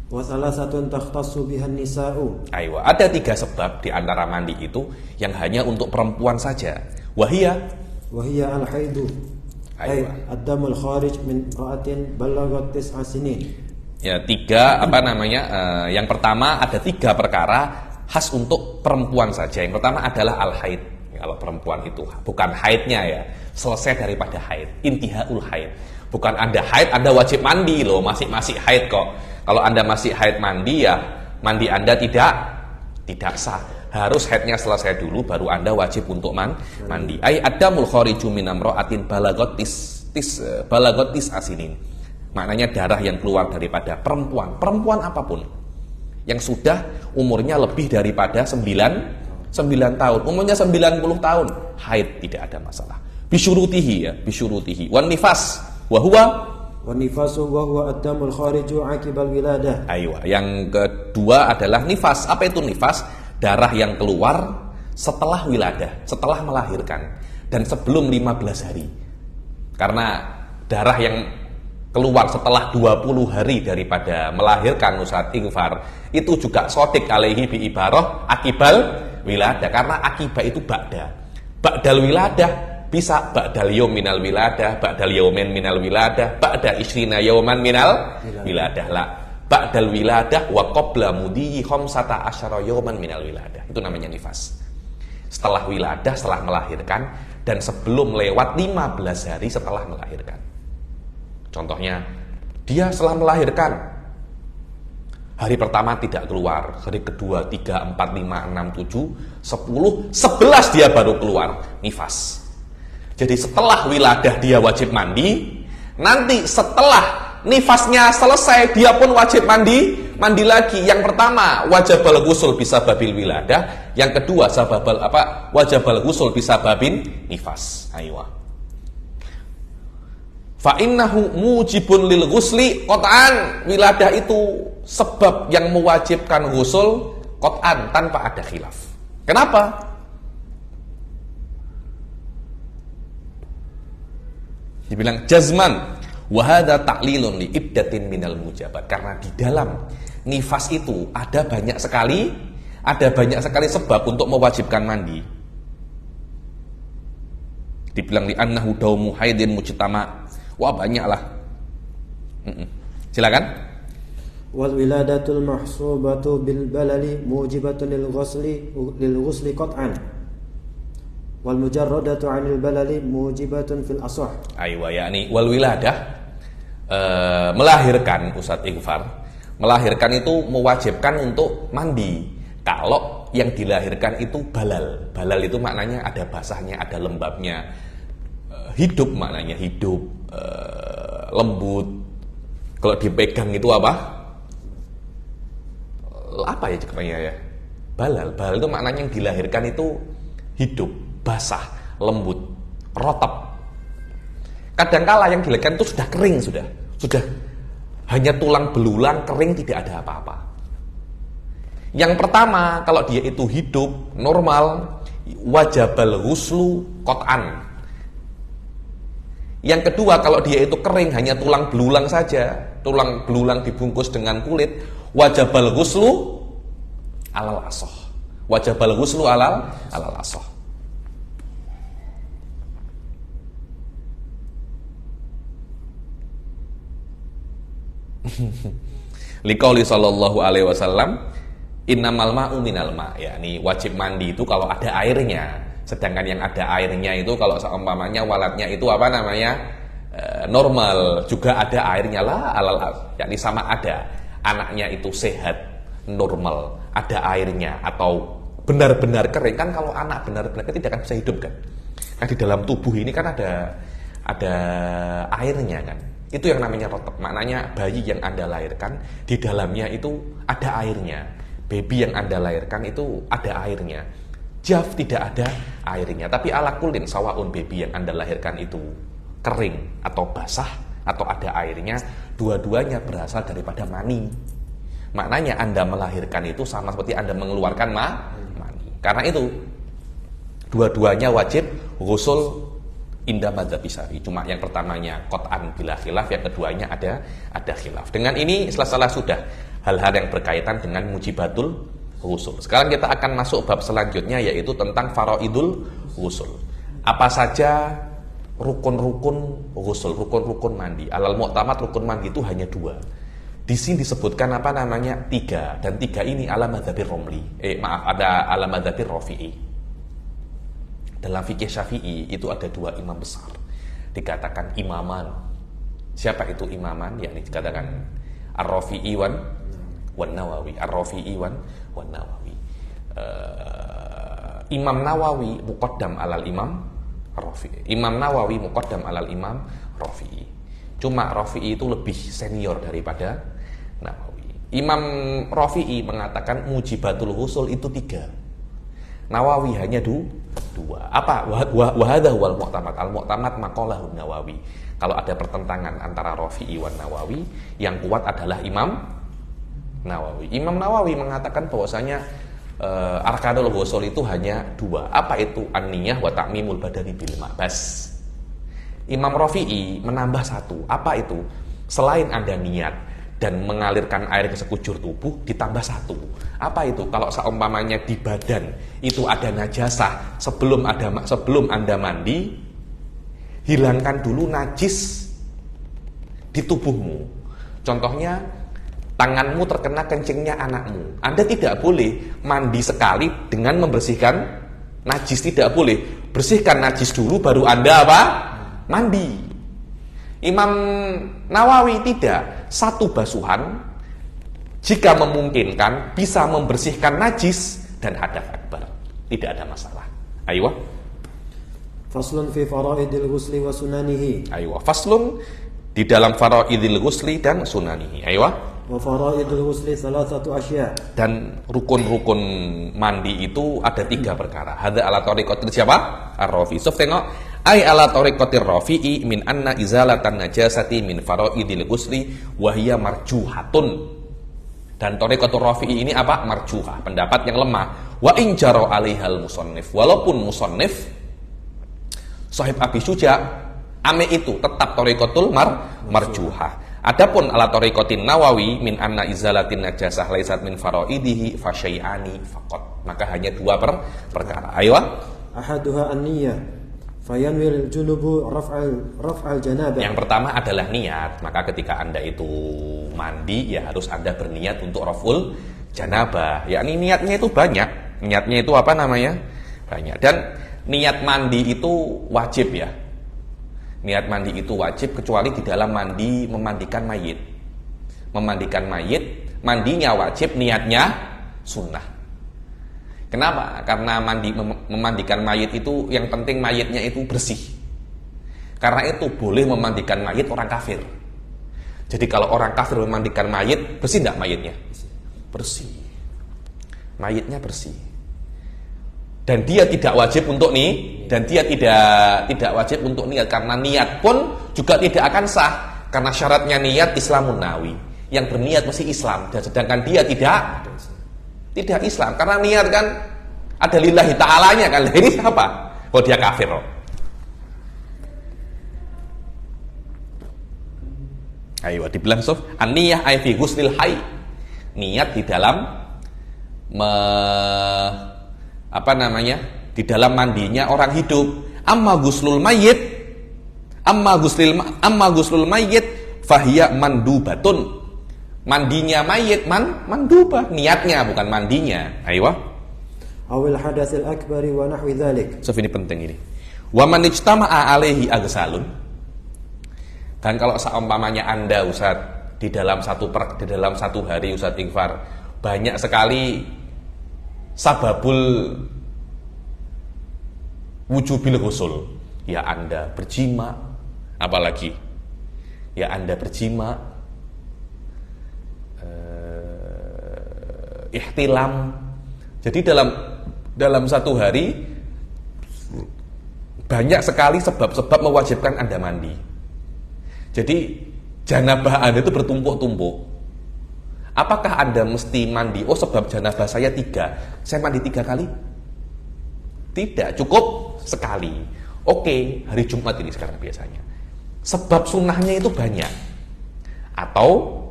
Wa salasatun takhtassu bihan nisa'u. Aywa. Ada 3 sebab di antara mandi itu yang hanya untuk perempuan saja. Wahia al-haidu. Ay ad-damul kharij min ra'atin balagat 9 sinin. Ya, 3 apa namanya? Yang pertama ada 3 perkara khas untuk perempuan saja. Yang pertama adalah al-haid. Kalau perempuan itu bukan haidnya ya, selesai daripada haid, intihaul haid. Bukan Anda haid Anda wajib mandi loh, masih haid kok. Kalau Anda masih haid mandi ya, mandi Anda tidak sah. Harus haidnya selesai dulu baru Anda wajib untuk mandi. Ai adamul khariju min amra'atin balagotis asinin. Maknanya darah yang keluar daripada perempuan apapun yang sudah umurnya lebih daripada 9 tahun, umurnya 90 tahun, haid tidak ada masalah. Bisyurutihi. Wan nifas wa nifasu wa huwa ad-damul khariju aqibal wiladah. Aywa. Yang kedua adalah nifas. Apa itu nifas? Darah yang keluar setelah wiladah, setelah melahirkan dan sebelum 15 hari. Karena darah yang keluar setelah 20 hari daripada melahirkan Ustaz Ighfar itu juga sodik alaihi bi ibarah akibal wiladah, karena akibah itu ba'dal wiladah Bisa ba'dal yaum minal wiladah, ba'dal yaumin minal wiladah, ba'da isrina yauman minal wiladah. La ba'dal wiladah wa qabla mudhi khamsata asyara yauman minal wiladah. Itu namanya nifas. Setelah wiladah, setelah melahirkan, dan sebelum lewat 15 hari setelah melahirkan. Contohnya, dia setelah melahirkan, hari pertama tidak keluar, hari kedua 3, 4, 5, 6, 7, 10, 11 dia baru keluar, nifas. Jadi setelah wiladah dia wajib mandi, nanti setelah nifasnya selesai dia pun wajib mandi lagi. Yang pertama wajibal ghusl bisa babil wiladah, yang kedua wajibal ghusl bisa babin nifas. Ayo. Fa innahu mujibun lil ghusli qat'an. Wiladah itu sebab yang mewajibkan ghusl qat'an, tanpa ada khilaf. Kenapa? Dibilang jazman wa hadza ta'lilun li iddatin minal mujabat. Karena di dalam nifas itu ada banyak sekali sebab untuk mewajibkan mandi. Dibilang li annahu daumu haidin mujtama. Wah, banyaklah. Silakan. Wal wiladatul mahsubatu bil balali mujibatun lil ghusli qat'an. Wal mujarradatu 'anil balali mujibatun fil ashah. Aywa, yakni wal wiladah melahirkan, Ustaz Ighfar, melahirkan itu mewajibkan untuk mandi. Kalau yang dilahirkan itu balal. Balal itu maknanya ada basahnya, ada lembabnya. Hidup maknanya hidup, lembut. Kalau dipegang itu apa? Apa ya ceritanya ya? Balal. Balal itu maknanya yang dilahirkan itu hidup, basah, lembut, rotop. Kadangkala yang dilahirkan itu sudah kering, sudah hanya tulang belulang, kering, tidak ada apa-apa. Yang pertama, kalau dia itu hidup normal, wajibal ghuslu qat'an. Yang kedua, kalau dia itu kering, hanya tulang belulang saja, tulang belulang dibungkus dengan kulit, wajibal ghuslu alal ashah. Wajibal ghuslu alal ashah. Liqauli sallallahu alaihi wasallam, innamal ma'u minal ma', yakni wajib mandi itu kalau ada airnya. Sedangkan yang ada airnya itu kalau seumpamanya walatnya itu apa namanya? Normal, juga ada airnya lah alal, yakni sama ada anaknya itu sehat, normal, ada airnya, atau benar-benar kering. Kan kalau anak benar-benar tidak akan bisa hidup kan? Nah, di dalam tubuh ini kan ada airnya kan? Itu yang namanya rotop. Maknanya bayi yang Anda lahirkan di dalamnya itu ada airnya. Baby yang Anda lahirkan itu ada airnya. Jaf tidak ada airnya. Tapi ala kulin sawaun, baby yang Anda lahirkan itu kering atau basah atau ada airnya, dua-duanya berasal daripada mani. Maknanya Anda melahirkan itu sama seperti Anda mengeluarkan mani. Karena itu dua-duanya wajib ghusl inda madzhab Syafi'i. Cuma yang pertamanya qat'an bila khilaf, yang keduanya ada khilaf. Dengan ini selesai sudah hal-hal yang berkaitan dengan mujibatul ghusl. Sekarang kita akan masuk bab selanjutnya, yaitu tentang faraidul ghusl. Apa saja rukun-rukun ghusl, rukun-rukun mandi. Alal mu'tamad rukun mandi itu hanya 2. Di sini disebutkan apa namanya 3, dan 3 ini ala madzhabir Romli. Ada ala madzhabir Rafi'i. Dalam fikih Syafi'i itu ada 2 imam besar. Dikatakan imaman. Siapa itu imaman? Yakni dikatakan Ar-Rafi'i wan Nawawi. Ar-Rafi'i wan Nawawi. Imam Nawawi muqaddam alal Imam Rafi'i. Imam Nawawi muqaddam alal Imam Rafi'i. Cuma Rafi'i itu lebih senior daripada Nawawi. Imam Rafi'i mengatakan mujibatul ghusl itu 3. Nawawi hanya 2. Apa? Wahada wal mu'tamad. Al-mu'tamad maqalahu Nawawi. Kalau ada pertentangan antara Rafi'i wan Nawawi, yang kuat adalah Imam Nawawi. Imam Nawawi mengatakan bahwasanya arkanul ghusl itu hanya 2. Apa itu? An-niyah wa ta'mimul badani bil ma'bas. Imam Rafi'i menambah 1. Apa itu? Selain Anda niat dan mengalirkan air ke sekujur tubuh, ditambah 1. Apa itu? Kalau seumpamanya di badan itu ada najasah sebelum Anda mandi, hilangkan dulu najis di tubuhmu. Contohnya, tanganmu terkena kencingnya anakmu. Anda tidak boleh mandi sekali dengan membersihkan najis, tidak boleh. Bersihkan najis dulu baru Anda apa? Mandi. Imam Nawawi tidak. Satu basuhan jika memungkinkan bisa membersihkan najis dan hadath akbar. Tidak ada masalah. Ayo. Faslun fi faraidil ghusli wa sunanihi. Ayo. Faslun di dalam faraidil ghusli dan sunanihi. Ayo. Wa faraidul ghusli thalathatu asya. Dan rukun-rukun mandi itu ada 3 perkara. Hadza ala tariqatil siapa? Ar-Rafi. So tengok, ai ala tariqatir Rafi'i min anna izalatan najasati min faraidil ghusli wa hiya marjuhatun. Dan tariqatul Rafi'i ini apa? Marjuhah, pendapat yang lemah. Wa in jara 'alaihal musannif. Walaupun musannif Sahib Abi Syuja ame itu tetap tariqatul marjuhah. Adapun ala tariqatin Nawawi min anna izalatin najasah laisat min faraidihi fa syai'ani faqat. Maka hanya 2 perkara. Ayo. Ahaduha an-niyyah. Fayanwil junubu raf'al janabah. Yang pertama adalah niat. Maka ketika Anda itu mandi ya harus Anda berniat untuk raf'ul janabah. Yakni niatnya itu banyak. Niatnya itu apa namanya? Banyak. Dan niat mandi itu wajib ya. Niat mandi itu wajib kecuali di dalam mandi memandikan mayit. Memandikan mayit, mandinya wajib, niatnya sunnah. Kenapa? Karena memandikan mayit itu yang penting mayitnya itu bersih. Karena itu boleh memandikan mayit orang kafir. Jadi kalau orang kafir memandikan mayit, bersih enggak mayitnya? Bersih. Mayitnya bersih. Dan dia tidak wajib untuk dan dia tidak wajib untuk niat, karena niat pun juga tidak akan sah karena syaratnya niat Islamun nawi. Yang berniat mesti Islam, dan sedangkan dia tidak Islam karena niat kan ada lillahi ta'alanya kan. Ini siapa? Oh, dia kafir. Ayo dibilang sof an-niyah ay fi ghusnil hayy. Niat di dalam di dalam mandinya orang hidup. Amma ghuslul mayyit fahiya mandubatun. Mandinya mayit mandubah, niatnya bukan mandinya. Ayo. Awil hadatsil akbari wa nahwi dzalik. So ini penting ini. Wa man ijtama'a alaihi aghsalun. Dan kalau seumpamanya Anda Ustaz di dalam satu hari Ustaz Ighfar banyak sekali sababul wujubil ghusl. Ya Anda berjima, apalagi ya Anda berjima, ihtilam. Jadi dalam satu hari banyak sekali sebab-sebab mewajibkan Anda mandi. Jadi janabah Anda itu bertumpuk-tumpuk. Apakah Anda mesti mandi? Oh, sebab janabah saya 3, saya mandi 3 kali? Tidak, cukup sekali. Oke, hari Jumat ini sekarang biasanya. Sebab sunnahnya itu banyak. Atau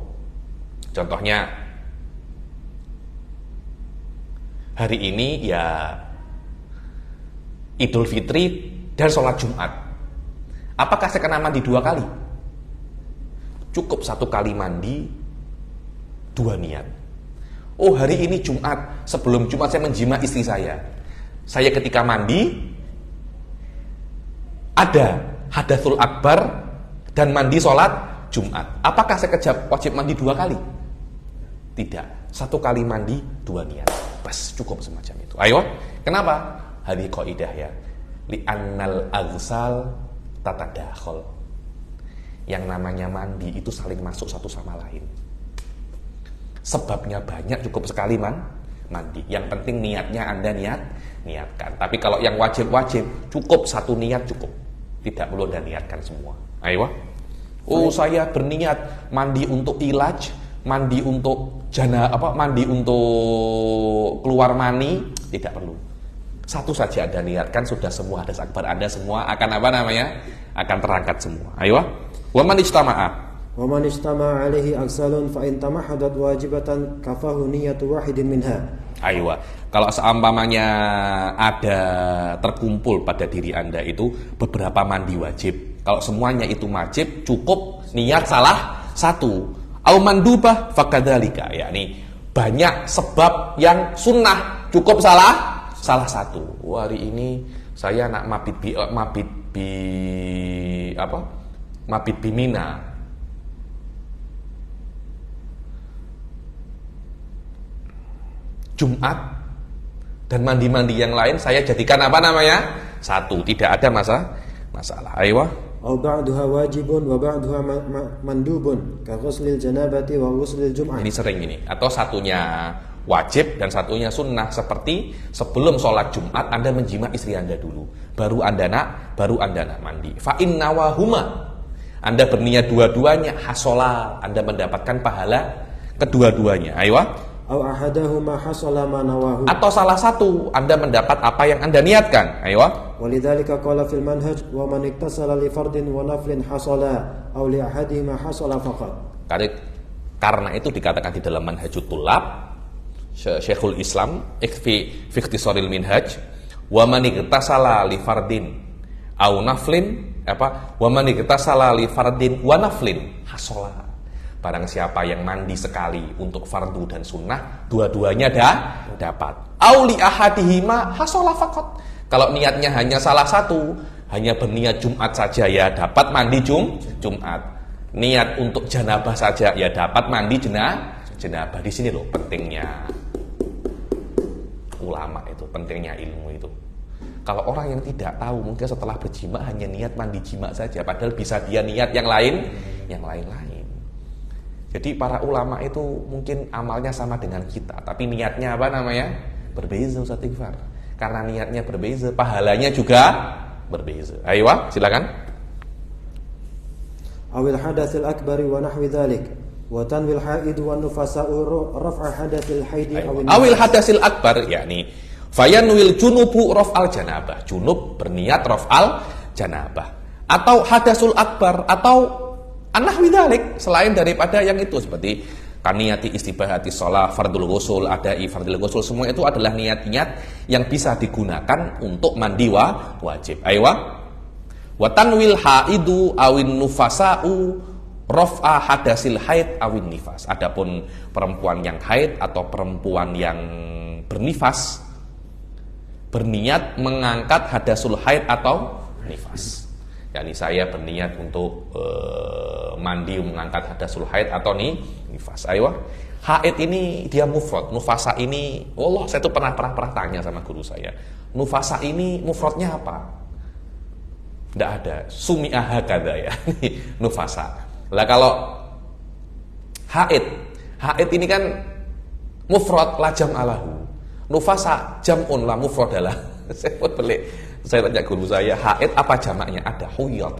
contohnya hari ini ya Idul Fitri dan sholat Jumat. Apakah saya kena mandi 2 kali? Cukup 1 kali mandi, 2 niat. Oh, hari ini Jumat, sebelum Jumat saya menjima istri saya. Saya ketika mandi ada hadatsul akbar dan mandi sholat Jumat. Apakah saya wajib mandi 2 kali? Tidak. 1 kali mandi, 2 niat. Pas, cukup semacam itu. Ayo. Kenapa? Hadhi qaidah ya. Li'annal aghsal tatadakhal. Yang namanya mandi itu saling masuk satu sama lain. Sebabnya banyak, cukup sekali mandi. Yang penting niatnya Anda niatkan. Tapi kalau yang wajib-wajib, cukup 1 niat cukup. Tidak perlu Anda niatkan semua. Ayo. Oh, saya berniat mandi untuk ilaj, mandi untuk mandi untuk keluar mani, tidak perlu. 1 saja Anda niatkan, sudah semua hadas akbar Anda semua akan akan terangkat semua. Ayo. Wa man ijtama'a. Wa man ijtama'a alaihi aksalun fa in tamahadat wajibatan kafahu niyyatu wahidin minha. Aywa. Kalau seumpamanya ada terkumpul pada diri Anda itu beberapa mandi wajib. Kalau semuanya itu wajib, cukup niat salah satu. Au mandubah fakadzalika, yakni banyak sebab yang sunnah, cukup salah satu. Hari ini saya nak mabit bimina. Jumat dan mandi-mandi yang lain saya jadikan apa namanya? Satu, tidak ada masalah. Aywa. أو بعضها واجب وبعضها مندوب كغسل الجنابة وغسل الجمعة. Ini sering ini. Atau satunya wajib dan satunya sunnah. Seperti sebelum sholat Jumat Anda menjima istri Anda dulu. Baru Anda nak mandi. Fa inna wahuma. Anda berniat dua-duanya, hasola. Anda mendapatkan pahala kedua-duanya. Aywa. أو أحدهما حصل ما نواه. Atau salah satu Anda mendapat apa yang Anda niatkan. Aywa. ولذلك قال في المنهج ومن اغتسل لفرض ونفل حصل أو لأحدهما حصل فقط. Karena itu dikatakan di dalam Manhajut Thullab Syekhul Islam fi ikhtisaril minhaj wa man igtasala li fardin au naflin wa man igtasala li fardin wa naflin hasala. Barang siapa yang mandi sekali untuk fardu dan sunnah, dua-duanya dapat. Au li ahadihima hasala faqat. Kalau niatnya hanya salah satu, hanya berniat Jumat saja ya dapat mandi Jumat. Niat untuk janabah saja ya dapat mandi janabah. Di sini loh pentingnya ulama itu, pentingnya ilmu itu. Kalau orang yang tidak tahu mungkin setelah berjima hanya niat mandi jima saja, padahal bisa dia niat yang lain-lain. Jadi para ulama itu mungkin amalnya sama dengan kita, tapi niatnya apa namanya? Berbeza, Ustaz Iqfar. Karena niatnya berbeza, pahalanya juga berbeza. Ayo, silakan. Awil hadatsil akbari wa nahwi dzalik. Wa tanwil haid wa nufasa'u raf'a hadatsil haidi awil hadatsil akbar, yakni fayanwil junubu raf'al janabah. Junub berniat raf'al janabah. Atau hadasul akbar atau anahwi dzalik, selain daripada yang itu seperti kaniyati istibahati sholat, fardul ghusl, adai fardul ghusl, semua itu adalah niat-niat yang bisa digunakan untuk mandi wajib. Aywa. Wa tanwil haidu awin nufasa'u raf'a hadasil haid awin nifas. Adapun perempuan yang haid atau perempuan yang bernifas berniat mengangkat hadasul haid atau nifas. Yani saya berniat untuk mandi mengangkat hadasul haid atau nifas. Ayo, haid ini dia mufrad, nufasa ini, Allah saya tuh pernah tanya sama guru saya. Nufasa ini mufradnya apa? Tidak ada. Sumi'ah hakadha ya. Nufasa. Lah kalau haid ini kan mufrad la jam'alahu. Nufasa jam'un la mufradalah. Saya pun pelik. Saya tanya guru saya, haid apa jamaknya? Ada huyad.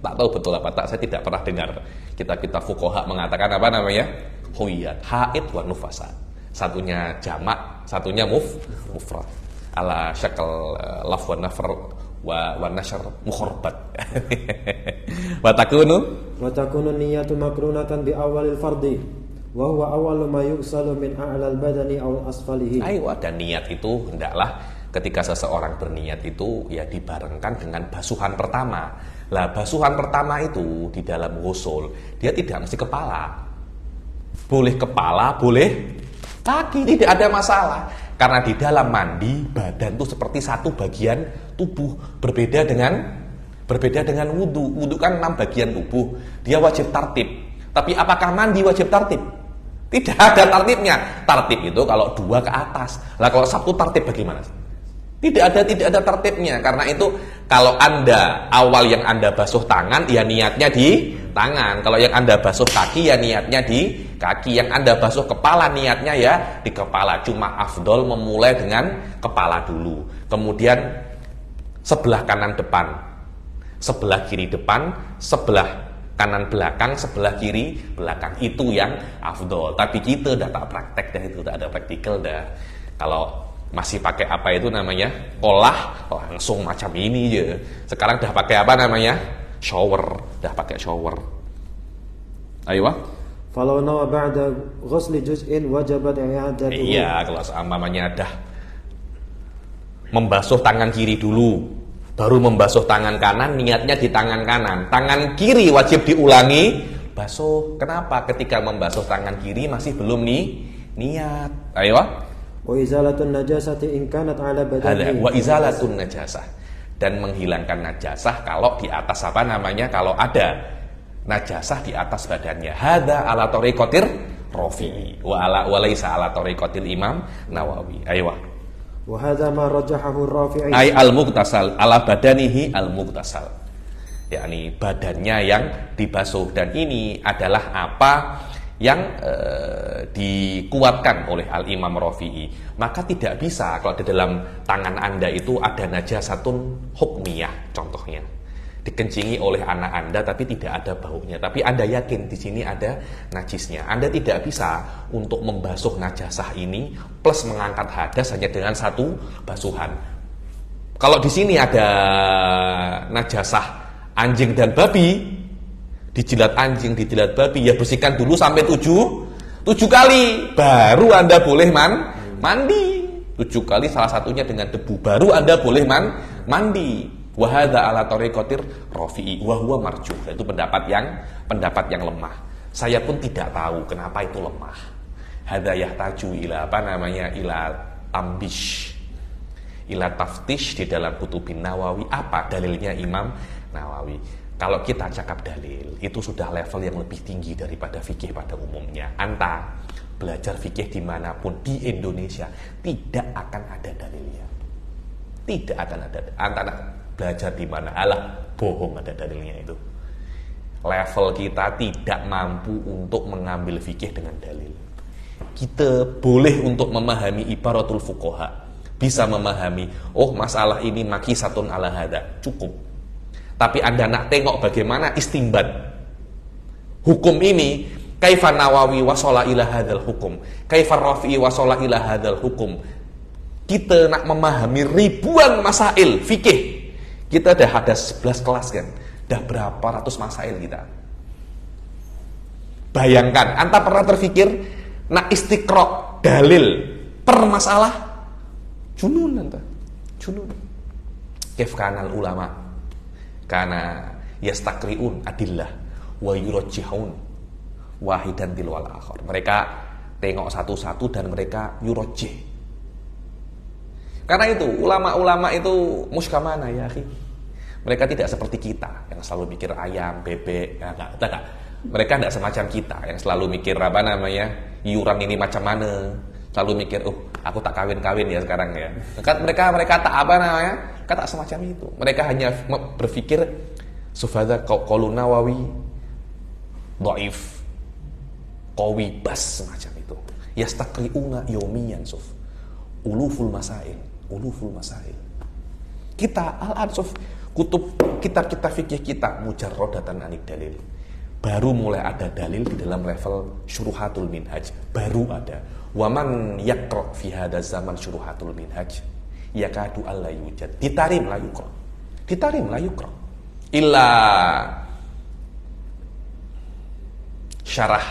Tak tahu betul apa tak, saya tidak pernah dengar kita fuqaha mengatakan apa namanya? Huyad. Haid wa nufasa. Satunya jamak, satunya mufrad. Ala syakal laf wa nafr wa nashr mukhorbat. Wa takunu niyatu makrunatan bi awalil fardi. Wa huwa awwalu ma yusalu min a'lal badani aw asfalihi. Ayo, dan niat itu hendaklah ketika seseorang berniat itu ya dibarengkan dengan basuhan pertama. Lah basuhan pertama itu di dalam ghusl dia tidak mesti kepala. Boleh kepala, boleh kaki, tidak ada masalah. Karena di dalam mandi badan itu seperti satu bagian tubuh, berbeda dengan wudu. Wudu kan 6 bagian tubuh, dia wajib tartib. Tapi apakah mandi wajib tartib? Tidak ada tartibnya. Tartib itu kalau 2 ke atas. Lah kalau 1 tartib bagaimana? Tidak ada tertibnya. Karena itu kalau Anda awal yang Anda basuh tangan, ya niatnya di tangan. Kalau yang Anda basuh kaki, ya niatnya di kaki. Yang Anda basuh kepala, niatnya ya di kepala. Cuma afdol memulai dengan kepala dulu. Kemudian sebelah kanan depan, sebelah kiri depan, sebelah kanan belakang, sebelah kiri belakang. Itu yang afdol. Tapi kita udah tak praktek dah, itu udah ada praktikal dah. Kalau masih pakai apa itu namanya olah langsung macam ini aja. Sekarang udah pakai apa namanya shower, udah pakai shower. Ayo. فلو نوى بعد غسل جزء وجبت إعادته. Iya, kalau seumpamanya dah membasuh tangan kiri dulu, baru membasuh tangan kanan, niatnya di tangan kanan. Tangan kiri wajib diulangi basuh. Kenapa? Ketika membasuh tangan kiri masih belum niat. Ayo. Wa izalatun najasati in kanat ala badanihi. Wa izalatun najasah, dan menghilangkan najasah kalau di atas apa namanya, kalau ada najasah di atas badannya. Hadza ala tariqatir Rafi'i wa laisa ala tariqatil Imam Nawawi. Ayo. Wa hadza ma rajahahu Rafi'i. Ai al-mughtasal ala badanihi al-mughtasal. Yakni badannya yang dibasuh, dan ini adalah apa yang dikuatkan oleh Al-Imam Rafi'i. Maka tidak bisa kalau di dalam tangan Anda itu ada najasatun hukmiyah, contohnya dikencingi oleh anak Anda tapi tidak ada baunya, tapi Anda yakin di sini ada najisnya. Anda tidak bisa untuk membasuh najasah ini plus mengangkat hadas hanya dengan satu basuhan. Kalau di sini ada najasah anjing dan babi, dijilat anjing, dijilat babi, ya bersihkan dulu sampai 7 kali, baru Anda boleh mandi. 7 kali, salah satunya dengan debu, baru Anda boleh mandi. Wa hadza ala tariqatir Rafi'i wa huwa marjuh. Itu pendapat yang lemah. Saya pun tidak tahu kenapa itu lemah. Hadza yahtaju ila apa namanya, ila tambish, ila taftish di dalam kutubin Nawawi. Apa dalilnya Imam Nawawi? Kalau kita cakap dalil, itu sudah level yang lebih tinggi daripada fikih pada umumnya. Anta belajar fikih dimanapun di Indonesia, tidak akan ada dalilnya. Tidak akan ada. Anta belajar di mana, alah bohong ada dalilnya itu. Level kita tidak mampu untuk mengambil fikih dengan dalil. Kita boleh untuk memahami ibaratul fuqaha, bisa memahami, oh masalah ini makisatun ala hadza, cukup. Tapi Anda nak tengok bagaimana istimbat hukum ini, kaifa Nawawi wasala ila hadzal hukum, kaifa Rafi'i wasala ila hadzal hukum. Kita nak memahami ribuan masail fikih. Kita dah ada 11 kelas kan, dah berapa ratus masail kita. Bayangkan, Anta pernah terfikir nak istiqra dalil per masalah? Junun Anta, junun. Kif kanal ulama kana yastakriun adillah wa yurajjihun wahidan tilwal akhar. Mereka tengok satu-satu dan mereka yurajjih. Karena itu ulama-ulama itu muskamana ya akhi. Mereka tidak seperti kita yang selalu mikir ayam, bebek, enggak. Mereka tidak semacam kita yang selalu mikir apa namanya, iuran ini macam mana. Selalu mikir, aku tak kawin-kawin ya sekarang ya. Mereka tak apa namanya? Mereka tak semacam itu. Mereka hanya berpikir sufadza qaulun Nawawi dhaif, qawi bas, semacam itu. Yastaqriuna yaumiyan suf. Uluful masail. Kita al-ansuf kutub kitab-kitab fikih kita mujarradatan anik dalil. Baru mulai ada dalil di dalam level syuruhatul minhaj, baru ada. Wa man yaqra fi hadza zaman syuruhatul minhaj yakadu alla yujad. Ditarim la yukra. Illa syarah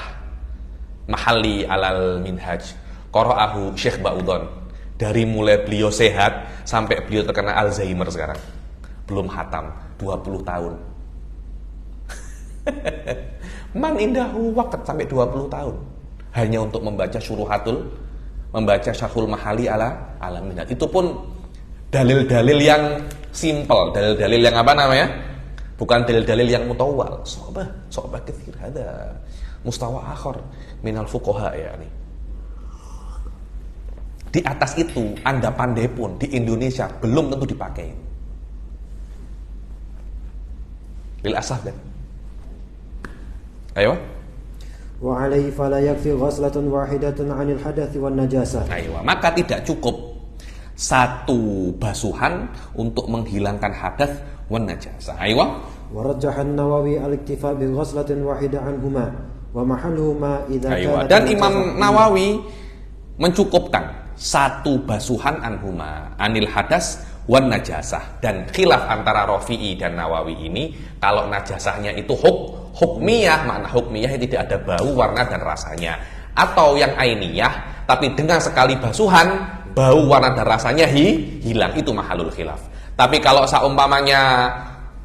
mahalli alal minhaj qara'ahu Syekh Ba'udhan. Dari mulai beliau sehat sampai beliau terkena Alzheimer sekarang, belum khatam 20 tahun. Man indahu waqt sampai 20 tahun hanya untuk membaca syarhul mahali ala minhaj. Itu pun dalil-dalil yang simple, dalil-dalil yang apa namanya? Bukan dalil-dalil yang mutawwal. Sohbah katsir hada mustawa akhar minal fuqaha ya ini. Di atas itu Anda pandai pun di Indonesia belum tentu dipakai. Lil asaf kan. Ayo. Wa alaihi fala yakfi ghaslatun wahidatun 'anil hadathi wan najasah. Ayo, maka tidak cukup satu basuhan untuk menghilangkan hadas wan najasah. Ayo. Wa rajjaha an-Nawawi al-iktifa bi ghaslatin wahidah anhuma wa mahalluhuma idza kana. Dan Imam Nawawi mencukupkan satu basuhan anhuma anil hadas wan najasah. Dan khilaf antara Rafi'i dan Nawawi ini, kalau najasahnya itu hukmiyah, makna hukmiyah tidak ada bau, warna dan rasanya. Atau yang ainiyah, tapi dengan sekali basuhan bau, warna dan rasanya hilang, itu mahalul khilaf. Tapi kalau seumpamanya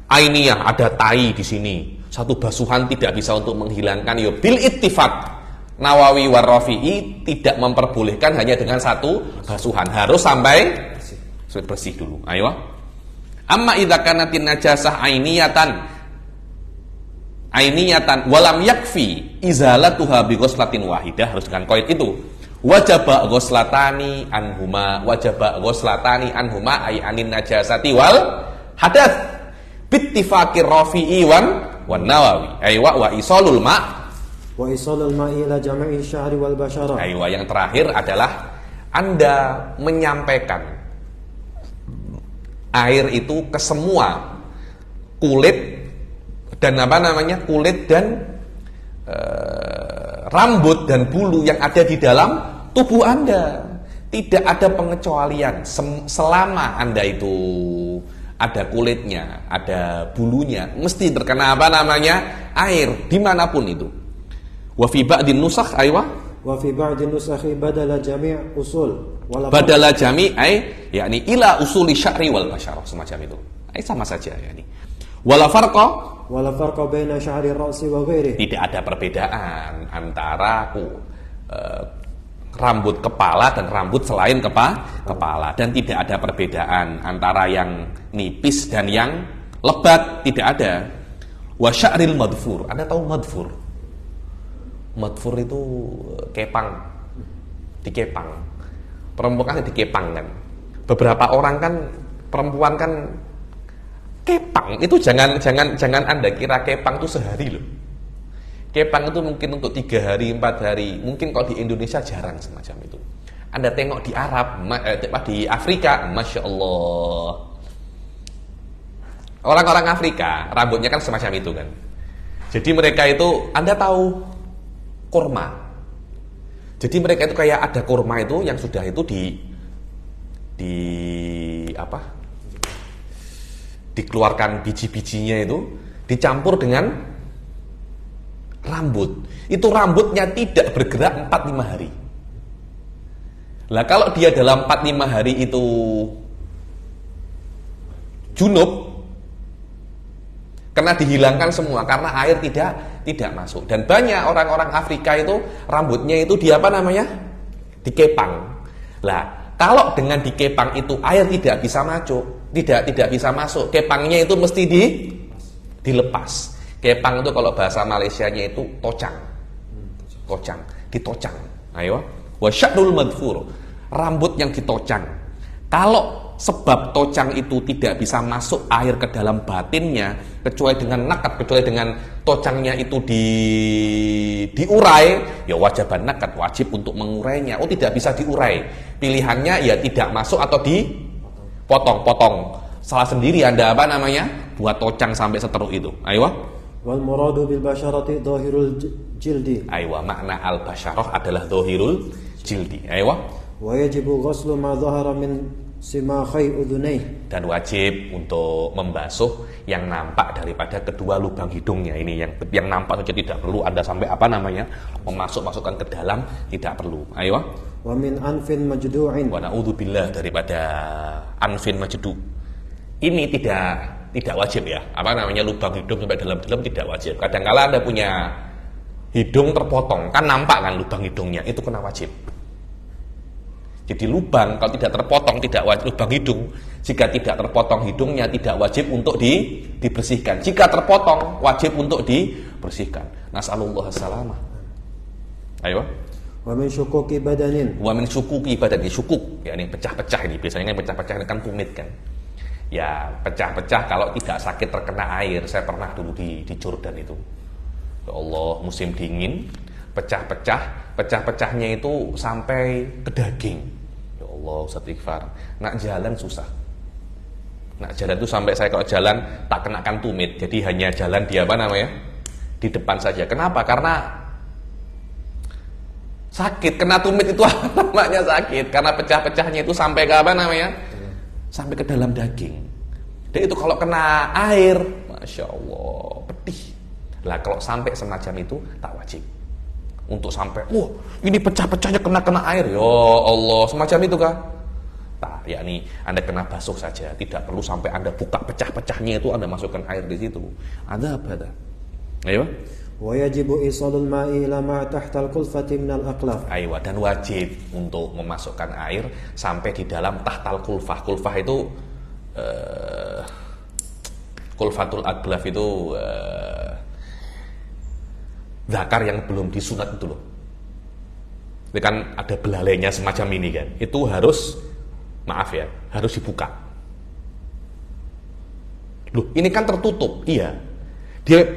ainiyah, ada tai di sini, satu basuhan tidak bisa untuk menghilangkan, yo bil ittifaq Nawawi war-Rafi'i tidak memperbolehkan hanya dengan satu basuhan, harus sampai bersih dulu. Ayo. Amma idza kanatin najasah ainiyatan walam yakfi izalatuha bi ghuslatin wahidah, harus dengan qaid itu. Wajaba ghuslatani anhuma ay anin najasati wal hadath bittifaqir Rafi'i wan Nawawi. Aywa wa isalul wa isalul ma'i ila jami'i syahri wal basyarah. Aywa, yang terakhir adalah Anda menyampaikan air itu ke semua kulit dan kulit dan rambut dan bulu yang ada di dalam tubuh Anda. Tidak ada pengecualian selama Anda itu ada kulitnya, ada bulunya, mesti terkena air dimanapun itu. Wa fi ba'din nusakh aywa wa fi ba'din nusakh badala jami' usul badala jami' yakni ila usuli sya'ri wal basyarah, semacam itu. Sama saja yakni. Wala farqa baina sya'ri ra'si wa ghairihi. Tidak ada perbedaan antara rambut kepala dan rambut selain kepala, dan tidak ada perbedaan antara yang nipis dan yang lebat, tidak ada. Wa sya'ril madfur. Anda tahu madfur? Madfur itu kepang, dikepang. Perempuan kan dikepang kan. Beberapa orang kan perempuan kan kepang itu jangan Anda kira kepang itu sehari loh. Kepang itu mungkin untuk 3 hari, 4 hari. Mungkin kalau di Indonesia jarang semacam itu. Anda tengok di Arab, di Afrika, Masya Allah. Orang-orang Afrika rambutnya kan semacam itu kan. Jadi mereka itu, Anda tahu kurma. Jadi mereka itu kayak ada kurma itu yang sudah itu dikeluarkan biji-bijinya itu, dicampur dengan rambut. Itu rambutnya tidak bergerak 4-5 hari. Lah kalau dia dalam 4-5 hari itu junub, karena dihilangkan semua, karena air tidak masuk. Dan banyak orang-orang Afrika itu rambutnya itu dikepang. Lah, kalau dengan dikepang itu air tidak bisa masuk, tidak bisa masuk. Kepangnya itu mesti dilepas. Kepang itu kalau bahasa Malaysianya itu tocang, ditocang. Ayo, wa sya'rul madfur, rambut yang ditocang. Kalau sebab tocang itu tidak bisa masuk air ke dalam batinnya, kecuali dengan nakat, kecuali dengan tocangnya itu diurai, ya wajiban nakat, wajib untuk mengurainya. Oh, tidak bisa diurai, pilihannya ya tidak masuk atau dipotong-potong. Salah sendiri Anda buat tocang sampai seteruk itu. Ayo. Wal muradu bil basyarati dhahirul jildi. Aywa, makna al basyarah adalah dhahirul jildi. Aywa. Wa yajibu ghuslu ma dhahara min simakhai udhunai. Dan wajib untuk membasuh yang nampak daripada kedua lubang hidungnya. Ini yang nampak saja tidak perlu Anda sampai masukkan ke dalam, tidak perlu. Aywa. Wa min anfin majdu'in. Wa na'udzubillah daripada anfin majdu'. Ini tidak wajib ya. Lubang hidung sampai dalam-dalam tidak wajib. Kadang-kala Anda punya hidung terpotong, kan nampak kan lubang hidungnya, itu kena wajib. Jadi lubang kalau tidak terpotong tidak wajib, lubang hidung jika tidak terpotong hidungnya tidak wajib untuk dibersihkan. Jika terpotong wajib untuk dibersihkan. Nasallallahu salamah. Ayo. Wa min syukuki badanin. Wa min syukuki badani, syukuk ya, ini pecah-pecah ini. Biasanya yang pecah-pecah ini kan tumit kan. Ya, pecah-pecah kalau tidak sakit terkena air. Saya pernah dulu di Jordan itu. Ya Allah, musim dingin, pecah-pecahnya itu sampai ke daging. Ya Allah, istighfar. Nak jalan susah. Nak jalan itu sampai saya kalau jalan tak kenakan tumit. Jadi hanya jalan di depan saja. Kenapa? Karena sakit. Kena tumit itu namanya sakit. Karena pecah-pecahnya itu sampai ke sampai ke dalam daging. Dan itu kalau kena air, Masya Allah, pedih. Lah kalau sampai semacam itu tak wajib. Untuk sampai, ini pecah-pecahnya kena air. Ya Allah, semacam itu kah? Tak, yakni Anda kena basuh saja, tidak perlu sampai Anda buka pecah-pecahnya itu Anda masukkan air di situ. Ada apa ada? Ayo. Wa yajibu isalul ma'i ila ma tahta al-kulfati min al-aqlaf. Ayo, dan wajib untuk memasukkan air sampai di dalam tahtal kulfah. Kulfah itu kulfatul aqlaf itu zakar yang belum disunat itu loh. Itu kan ada belalainya semacam ini kan. Itu harus, maaf ya, harus dibuka. Loh, ini kan tertutup. Iya. Dia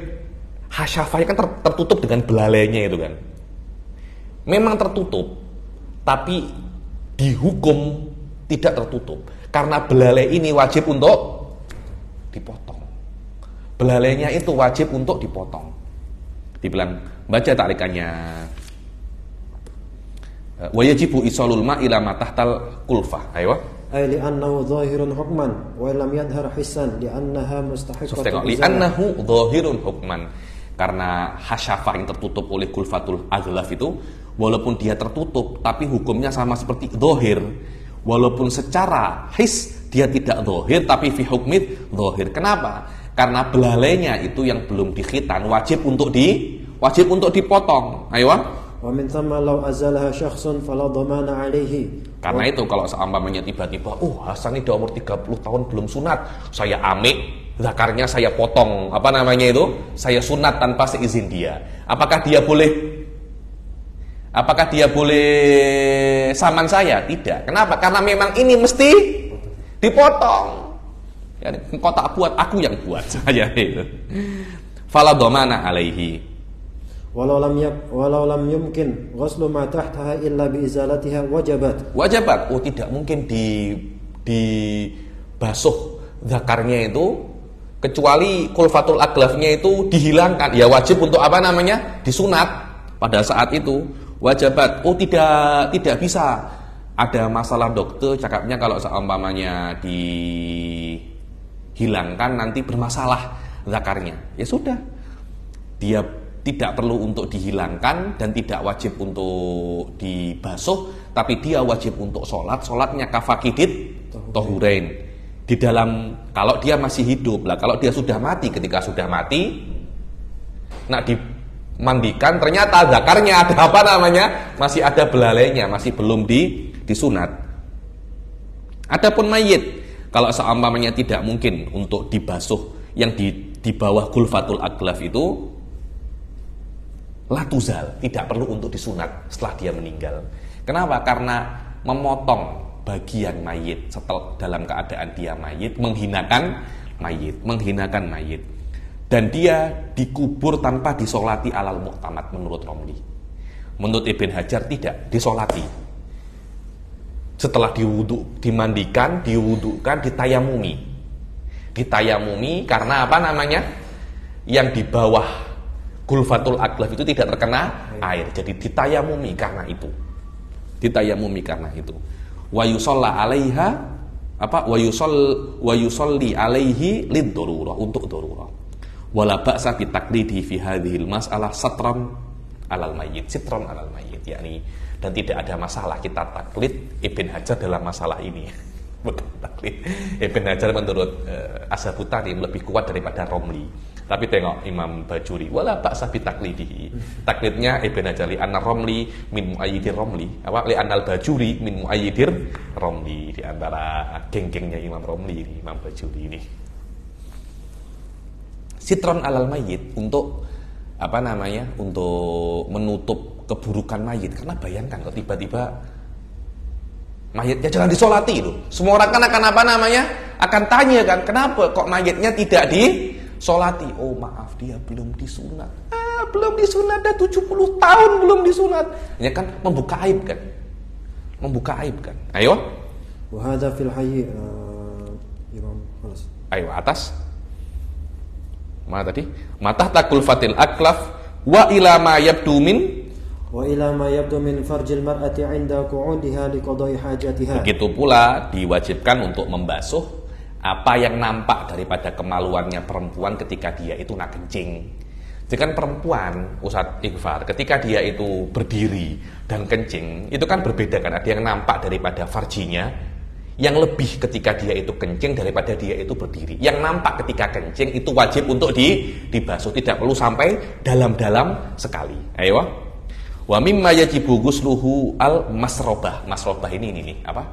hasyafahnya kan tertutup dengan belalainya itu kan. Memang tertutup, tapi dihukum tidak tertutup. Karena belalai ini wajib untuk dipotong. Belalainya itu wajib untuk dipotong. Dibilang, baca takrikannya. Wa yajibu isalul ma'i ila ma tahtal kulfah. Ayo. Ay li'annahu dhahirun hukman wa lam yadhhar hissan li'annaha mustahiqqatun. Li'annahu dhahirun hukman. Karena hasyafah yang tertutup oleh kulfatul aghlaf itu, walaupun dia tertutup, tapi hukumnya sama seperti dhahir. Walaupun secara his dia tidak dhahir, tapi fi hukmid dhahir. Kenapa? Karena belalainya itu yang belum dikhitan wajib untuk dipotong. Ayo. Wa min thamma law azalaha syakhsun fala dhamana alaihi. Karena itu kalau seumpamanya tiba-tiba, Hasan ini udah umur 30 tahun belum sunat, saya amik zakarnya, saya potong, saya sunat tanpa seizin dia. Apakah dia boleh saman saya? Tidak. Kenapa? Karena memang ini mesti dipotong. Ya, engkau tak buat, aku yang buat saja itu. Fala dhamana alaihi. Walau lam yumkin ghuslu ma tahtaha illa bi izalatiha wajabat. Tidak mungkin dibasuh zakarnya itu kecuali kulfatul aglafnya itu dihilangkan. Ya wajib untuk disunat pada saat itu. Wajabat. Tidak bisa. Ada masalah dokter cakapnya kalau seumpamanya dihilangkan nanti bermasalah zakarnya. Ya sudah. Dia tidak perlu untuk dihilangkan dan tidak wajib untuk dibasuh, tapi dia wajib untuk sholatnya kafakidit tohurain. Di dalam, kalau dia masih hidup lah, kalau dia sudah mati, ketika sudah mati, nak dimandikan, ternyata zakarnya ada masih ada belalainya, masih belum disunat. Adapun mayit, kalau seumpamanya tidak mungkin untuk dibasuh yang di bawah kulfatul aglaf itu, latuzal, tidak perlu untuk disunat setelah dia meninggal. Kenapa? Karena memotong bagian mayit setelah dalam keadaan dia mayit menghinakan mayit, dan dia dikubur tanpa disolati alal mu'tamad menurut Romli. Menurut Ibn Hajar tidak disolati. Setelah dimandikan, diwudukan, ditayamumi karena yang di bawah kulfatul aglaf itu tidak terkena air, jadi ditayamumi karena itu. Wa yusalla alaiha wa yusalli alaihi lid-darurah, untuk darurah. Wala ba'sa bi taqlidi fi hadhil mas'alah sitran alal mayyit, yakni, dan tidak ada masalah kita taklid Ibn Hajar dalam masalah ini. Bukan taklid. Ibn Hajar menurut Ashabutani lebih kuat daripada Romli. Tapi tengok Imam Bajuri, wala ba'sa bi taqlidihi. Taklidnya Ibn Hajar li anna Romli min muayyidir Romli. Li annal Bajuri min muayyidir Romli, di antara geng-gengnya Imam Romli ini, Imam Bajuri ini. Sitron alal mayyit, untuk untuk menutup keburukan mayit. Karena bayangkan kalau tiba-tiba mayitnya jangan disolati loh. Semua orang kan akan tanya kan, kenapa kok mayitnya tidak disolati? Oh maaf, dia belum disunat. Belum disunat, dah 70 tahun belum disunat. Ya kan membuka aib kan. Ayo. Wa hadza fil hayy Imam khalas. Ayo atas. Mana tadi? Matah takul fatil aklaf wa ila ma yabdu min farjil mar'ati 'inda qu'udiha liqada'i hajatiha. Begitu pula diwajibkan untuk membasuh apa yang nampak daripada kemaluannya perempuan ketika dia itu nak kencing. Jadi kan perempuan, Ustadz Iqfar, ketika dia itu berdiri dan kencing, itu kan berbeda kan. Ada yang nampak daripada farjinya, yang lebih ketika dia itu kencing daripada dia itu berdiri. Yang nampak ketika kencing itu wajib untuk dibasuh, tidak perlu sampai dalam-dalam sekali. Ayo. Wa mimma yajibu ghusluhu al masrobah. Masrobah ini nih, apa?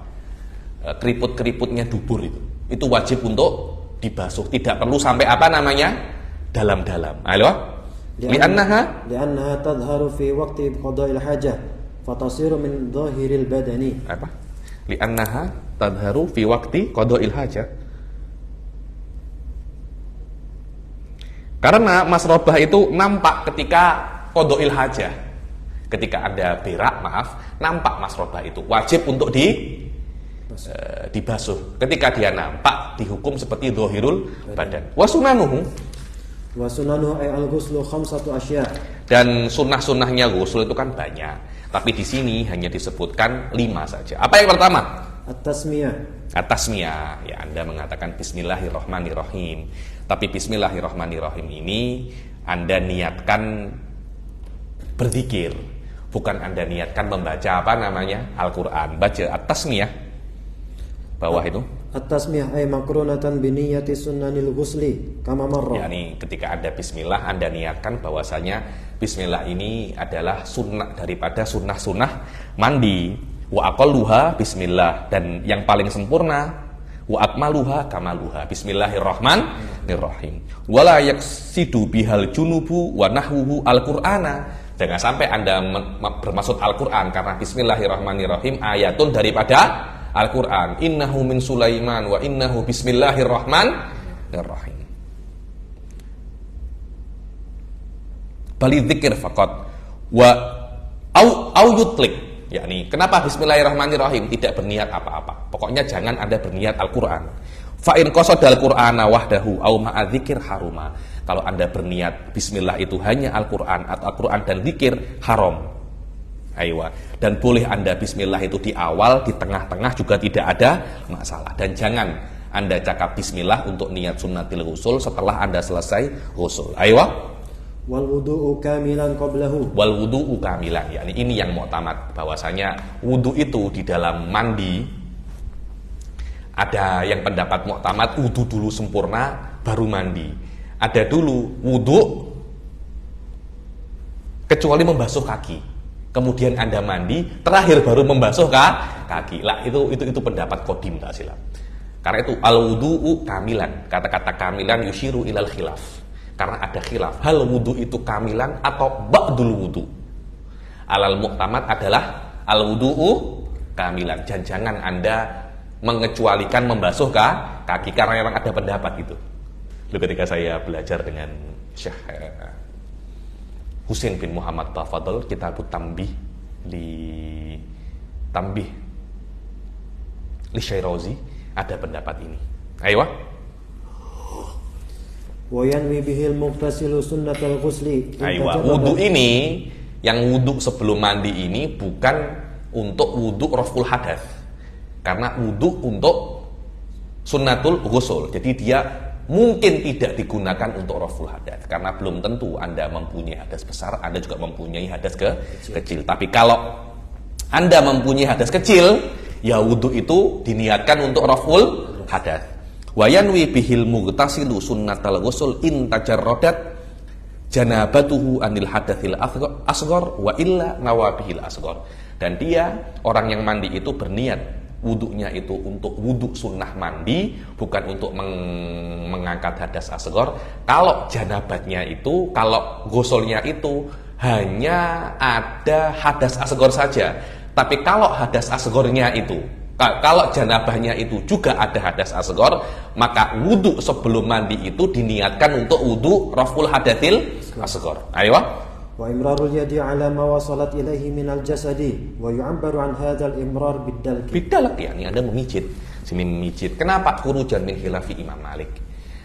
Keriput-keriputnya dubur itu wajib untuk dibasuh, tidak perlu sampai apa namanya? Dalam-dalam. Ayo. Li'annaha tadharu fi waqti qada'il hajah fatasiru min dhahiril badani. Apa? Li'annaha tadharu fi waqti qada'il hajah. Karena masrobah itu nampak ketika qada'il hajah. Ketika ada berak, nampak masrobah itu wajib untuk dibasuh. Ketika dia nampak dihukum seperti dhahirul badan. Wa sunanuhu ay al-ghuslu khamsatu asya. Dan sunnah-sunnahnya ghusl itu kan banyak, tapi di sini hanya disebutkan 5 saja. Apa yang pertama? At-tasmiyah. Ya, Anda mengatakan bismillahirrahmanirrahim. Tapi bismillahirrahmanirrahim ini Anda niatkan berzikir, bukan Anda niatkan membaca apa namanya? Al-Qur'an. Baca at-tasmiyah. Bawah itu. At-tasmiyah ay makrunatan bi niyyati sunnanil ghusli kama marra. Yani ketika Anda bismillah, Anda niatkan bahwasanya bismillah ini adalah sunnah daripada sunnah-sunnah mandi. Wa aqalluha bismillah, dan yang paling sempurna wa akmaluha kamaluha bismillahirrahmanirrahim. Wala yaksidu bihal junubu wa nahwuhu al-Qur'ana. Jangan sampai Anda bermaksud Al-Qur'an, karena bismillahirrahmanirrahim ayatun daripada Al-Quran. Innahu min Sulaiman wa innahu bismillahirrahmanirrahim. Bali dzikir faqat wa au yutlik. Yakni kenapa bismillahirrahmanirrahim tidak berniat apa-apa? Pokoknya jangan Anda berniat Al-Qur'an. Fa in qasadal Qur'ana wahdahu au ma'a dzikir haruma. Kalau Anda berniat bismillah itu hanya Al-Qur'an atau Al-Qur'an dan zikir, haram. Aywa. Dan boleh Anda bismillah itu di awal, di tengah-tengah juga tidak ada masalah. Dan jangan Anda cakap bismillah untuk niat sunnatil ghusl setelah Anda selesai ghusl. Aywa. Wal wudu'u kamilan qablahu. Wal wudu'u kamilan, yakni ini yang mu'tamad, bahwasanya wudu itu di dalam mandi, ada yang pendapat mu'tamad wudu dulu sempurna baru mandi. Ada dulu wudu kecuali membasuh kaki, kemudian Anda mandi, terakhir baru membasuh kaki. Lah itu pendapat qadim, tak silap. Karena itu al-wudu'u kamilan. Kata-kata kamilan yushiru ilal khilaf. Karena ada khilaf, hal wudu itu kamilan atau ba'dul wudu. Alal mu'tamad adalah al-wudu'u kamilan. Dan jangan Anda mengecualikan membasuh kaki, karena memang ada pendapat itu. Lalu ketika saya belajar dengan Syekh Husain bin Muhammad Tafadol, Kitabut Tambih li Syairozi, ada pendapat ini. Ayo. Wa yanwi bihil muqtasilu sunnatal ghusli. Ayo, wudu ini, yang wudu sebelum mandi ini bukan untuk wudu raful hadas. Karena wudu untuk sunnatul ghusl. Jadi dia mungkin tidak digunakan untuk raful hadas, karena belum tentu Anda mempunyai hadas besar, Anda juga mempunyai hadas kecil. Tapi kalau Anda mempunyai hadas kecil, ya wudu itu diniatkan untuk raful hadas. Wa yanwi bihil mughtasilu sunnatal ghusl in tajarradat janabatuhu anil hadatsil asghar wa illa nawabihil asghar. Dan dia, orang yang mandi itu berniat wudunya itu untuk wudu sunnah mandi, bukan untuk mengangkat hadas asghar. Kalau janabatnya itu, kalau ghuslnya itu hanya ada hadas asghar saja. Tapi kalau hadas asgharnya itu, kalau janabahnya itu juga ada hadas asghar, maka wudu sebelum mandi itu diniatkan untuk wudu raful hadatsil asghar. Ayo. Wa imrarul yadi ala ma wasalat ilaihi minal jasadi wa yu'abbaru an hadzal imrar bidalq. Bidalq, yakni Anda memijit. Sini memijit. Kenapa khurujan min khilafi Imam Malik?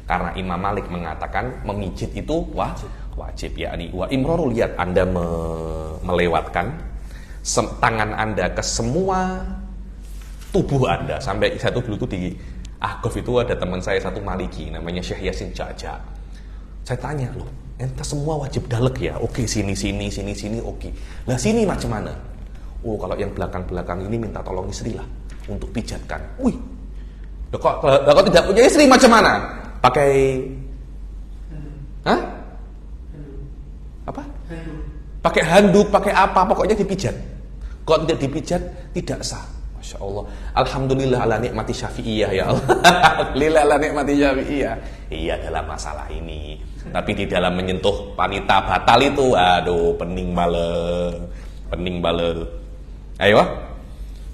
Karena Imam Malik mengatakan memijit itu wajib, yakni wa imrarul yad, Anda melewatkan tangan Anda ke semua tubuh Anda. Sampai satu dulu tuh di Ahqaf itu ada teman saya satu Maliki namanya Syekh Yasin Jaja. Saya tanya, loh, ente semua wajib dalek ya. Oke, sini, oke. Lah sini macam mana? Oh, kalau yang belakang ini minta tolong istri lah untuk pijatkan. Wih, kok tidak punya istri macam mana? Pakai hah? Apa? Pakai handuk, pakai apa? Pokoknya dipijat. Kalau tidak dipijat, tidak sah. Masya Allah. Alhamdulillah ala nikmati syafi'iyah ya Allah. Alhamdulillah ala nikmati syafi'iyah. Iya dalam masalah ini. Tapi di dalam menyentuh wanita batal itu, aduh, pening bale. Ayo.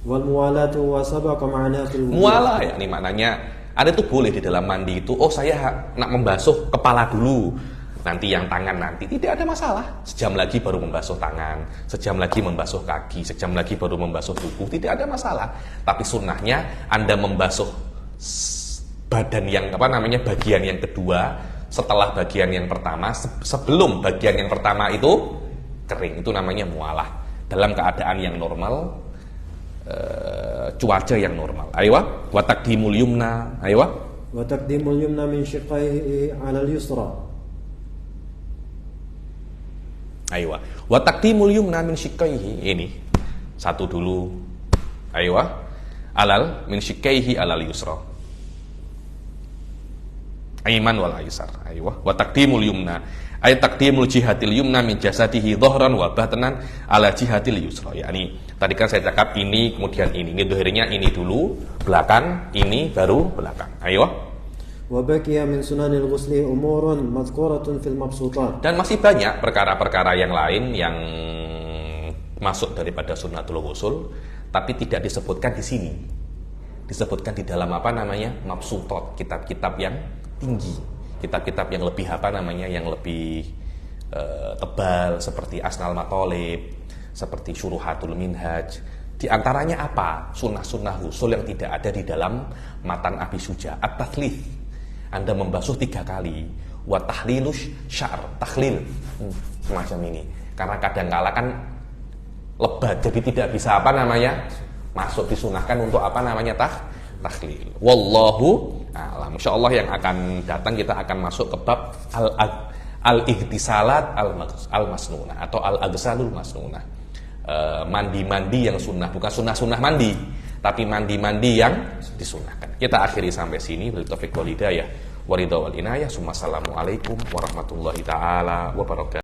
Wal muwalatu wa sabaqa ma'ana fil wudu. Mualah ya, ini maknanya ada tuh boleh di dalam mandi itu. Oh, saya nak membasuh kepala dulu. Nanti yang tangan nanti, tidak ada masalah. Sejam lagi baru membasuh tangan, sejam lagi membasuh kaki, sejam lagi baru membasuh tubuh, tidak ada masalah. Tapi sunnahnya Anda membasuh badan yang bagian yang kedua setelah bagian yang pertama, sebelum bagian yang pertama itu kering. Itu namanya mualah. Dalam keadaan yang normal, cuaca yang normal. Aywa, wa taqdimul yumna, aywa. Wa taqdimul yumna min shiqqaihi 'ala al-yusra. Aywa, wa taqdimul yumna min shiqqaihi, ini satu dulu. Aywa, alal min shiqqaihi alal yusra. Aiman wal aisar. Aywa, wa taqdimul yumna ay taqdimul jihatil yumna min jasadihi dhahran wa batnan ala jihatil yusra. Yani tadi kan saya cakap ini kemudian ini. Ini dohirnya ini dulu, belakang, ini baru belakang. Aywa. وبقي من سنن الغسل أمور مذكورة في المبسوطات. Dan masih banyak perkara-perkara yang lain yang masuk daripada sunnatul ghusl tapi tidak disebutkan di sini. Disebutkan di dalam mabsutot, kitab-kitab yang tinggi, kitab-kitab yang lebih yang lebih tebal seperti Asnal Matolib, seperti Syuruhatul Minhaj. Di antaranya apa? Sunnah-sunnah ghusl yang tidak ada di dalam matan Abi Suja. At-tathlith, Anda membasuh 3 kali. Wa tahlilus syar, tahlil, semacam ini. Karena kadang-kala kan lebat, jadi tidak bisa masuk disunahkan untuk tahlil. Wallahu a'lam. Insyaallah yang akan datang kita akan masuk ke bab al-ihtisalat al-masnunah atau al-aghsalul masnunah. Mandi-mandi yang sunnah, bukan sunnah-sunnah mandi, tapi mandi-mandi yang disunahkan. Kita akhiri sampai sini. Wabillahi taufiq wal hidayah. Waridha wal inayah. Assalamualaikum warahmatullahi taala wabarakatuh.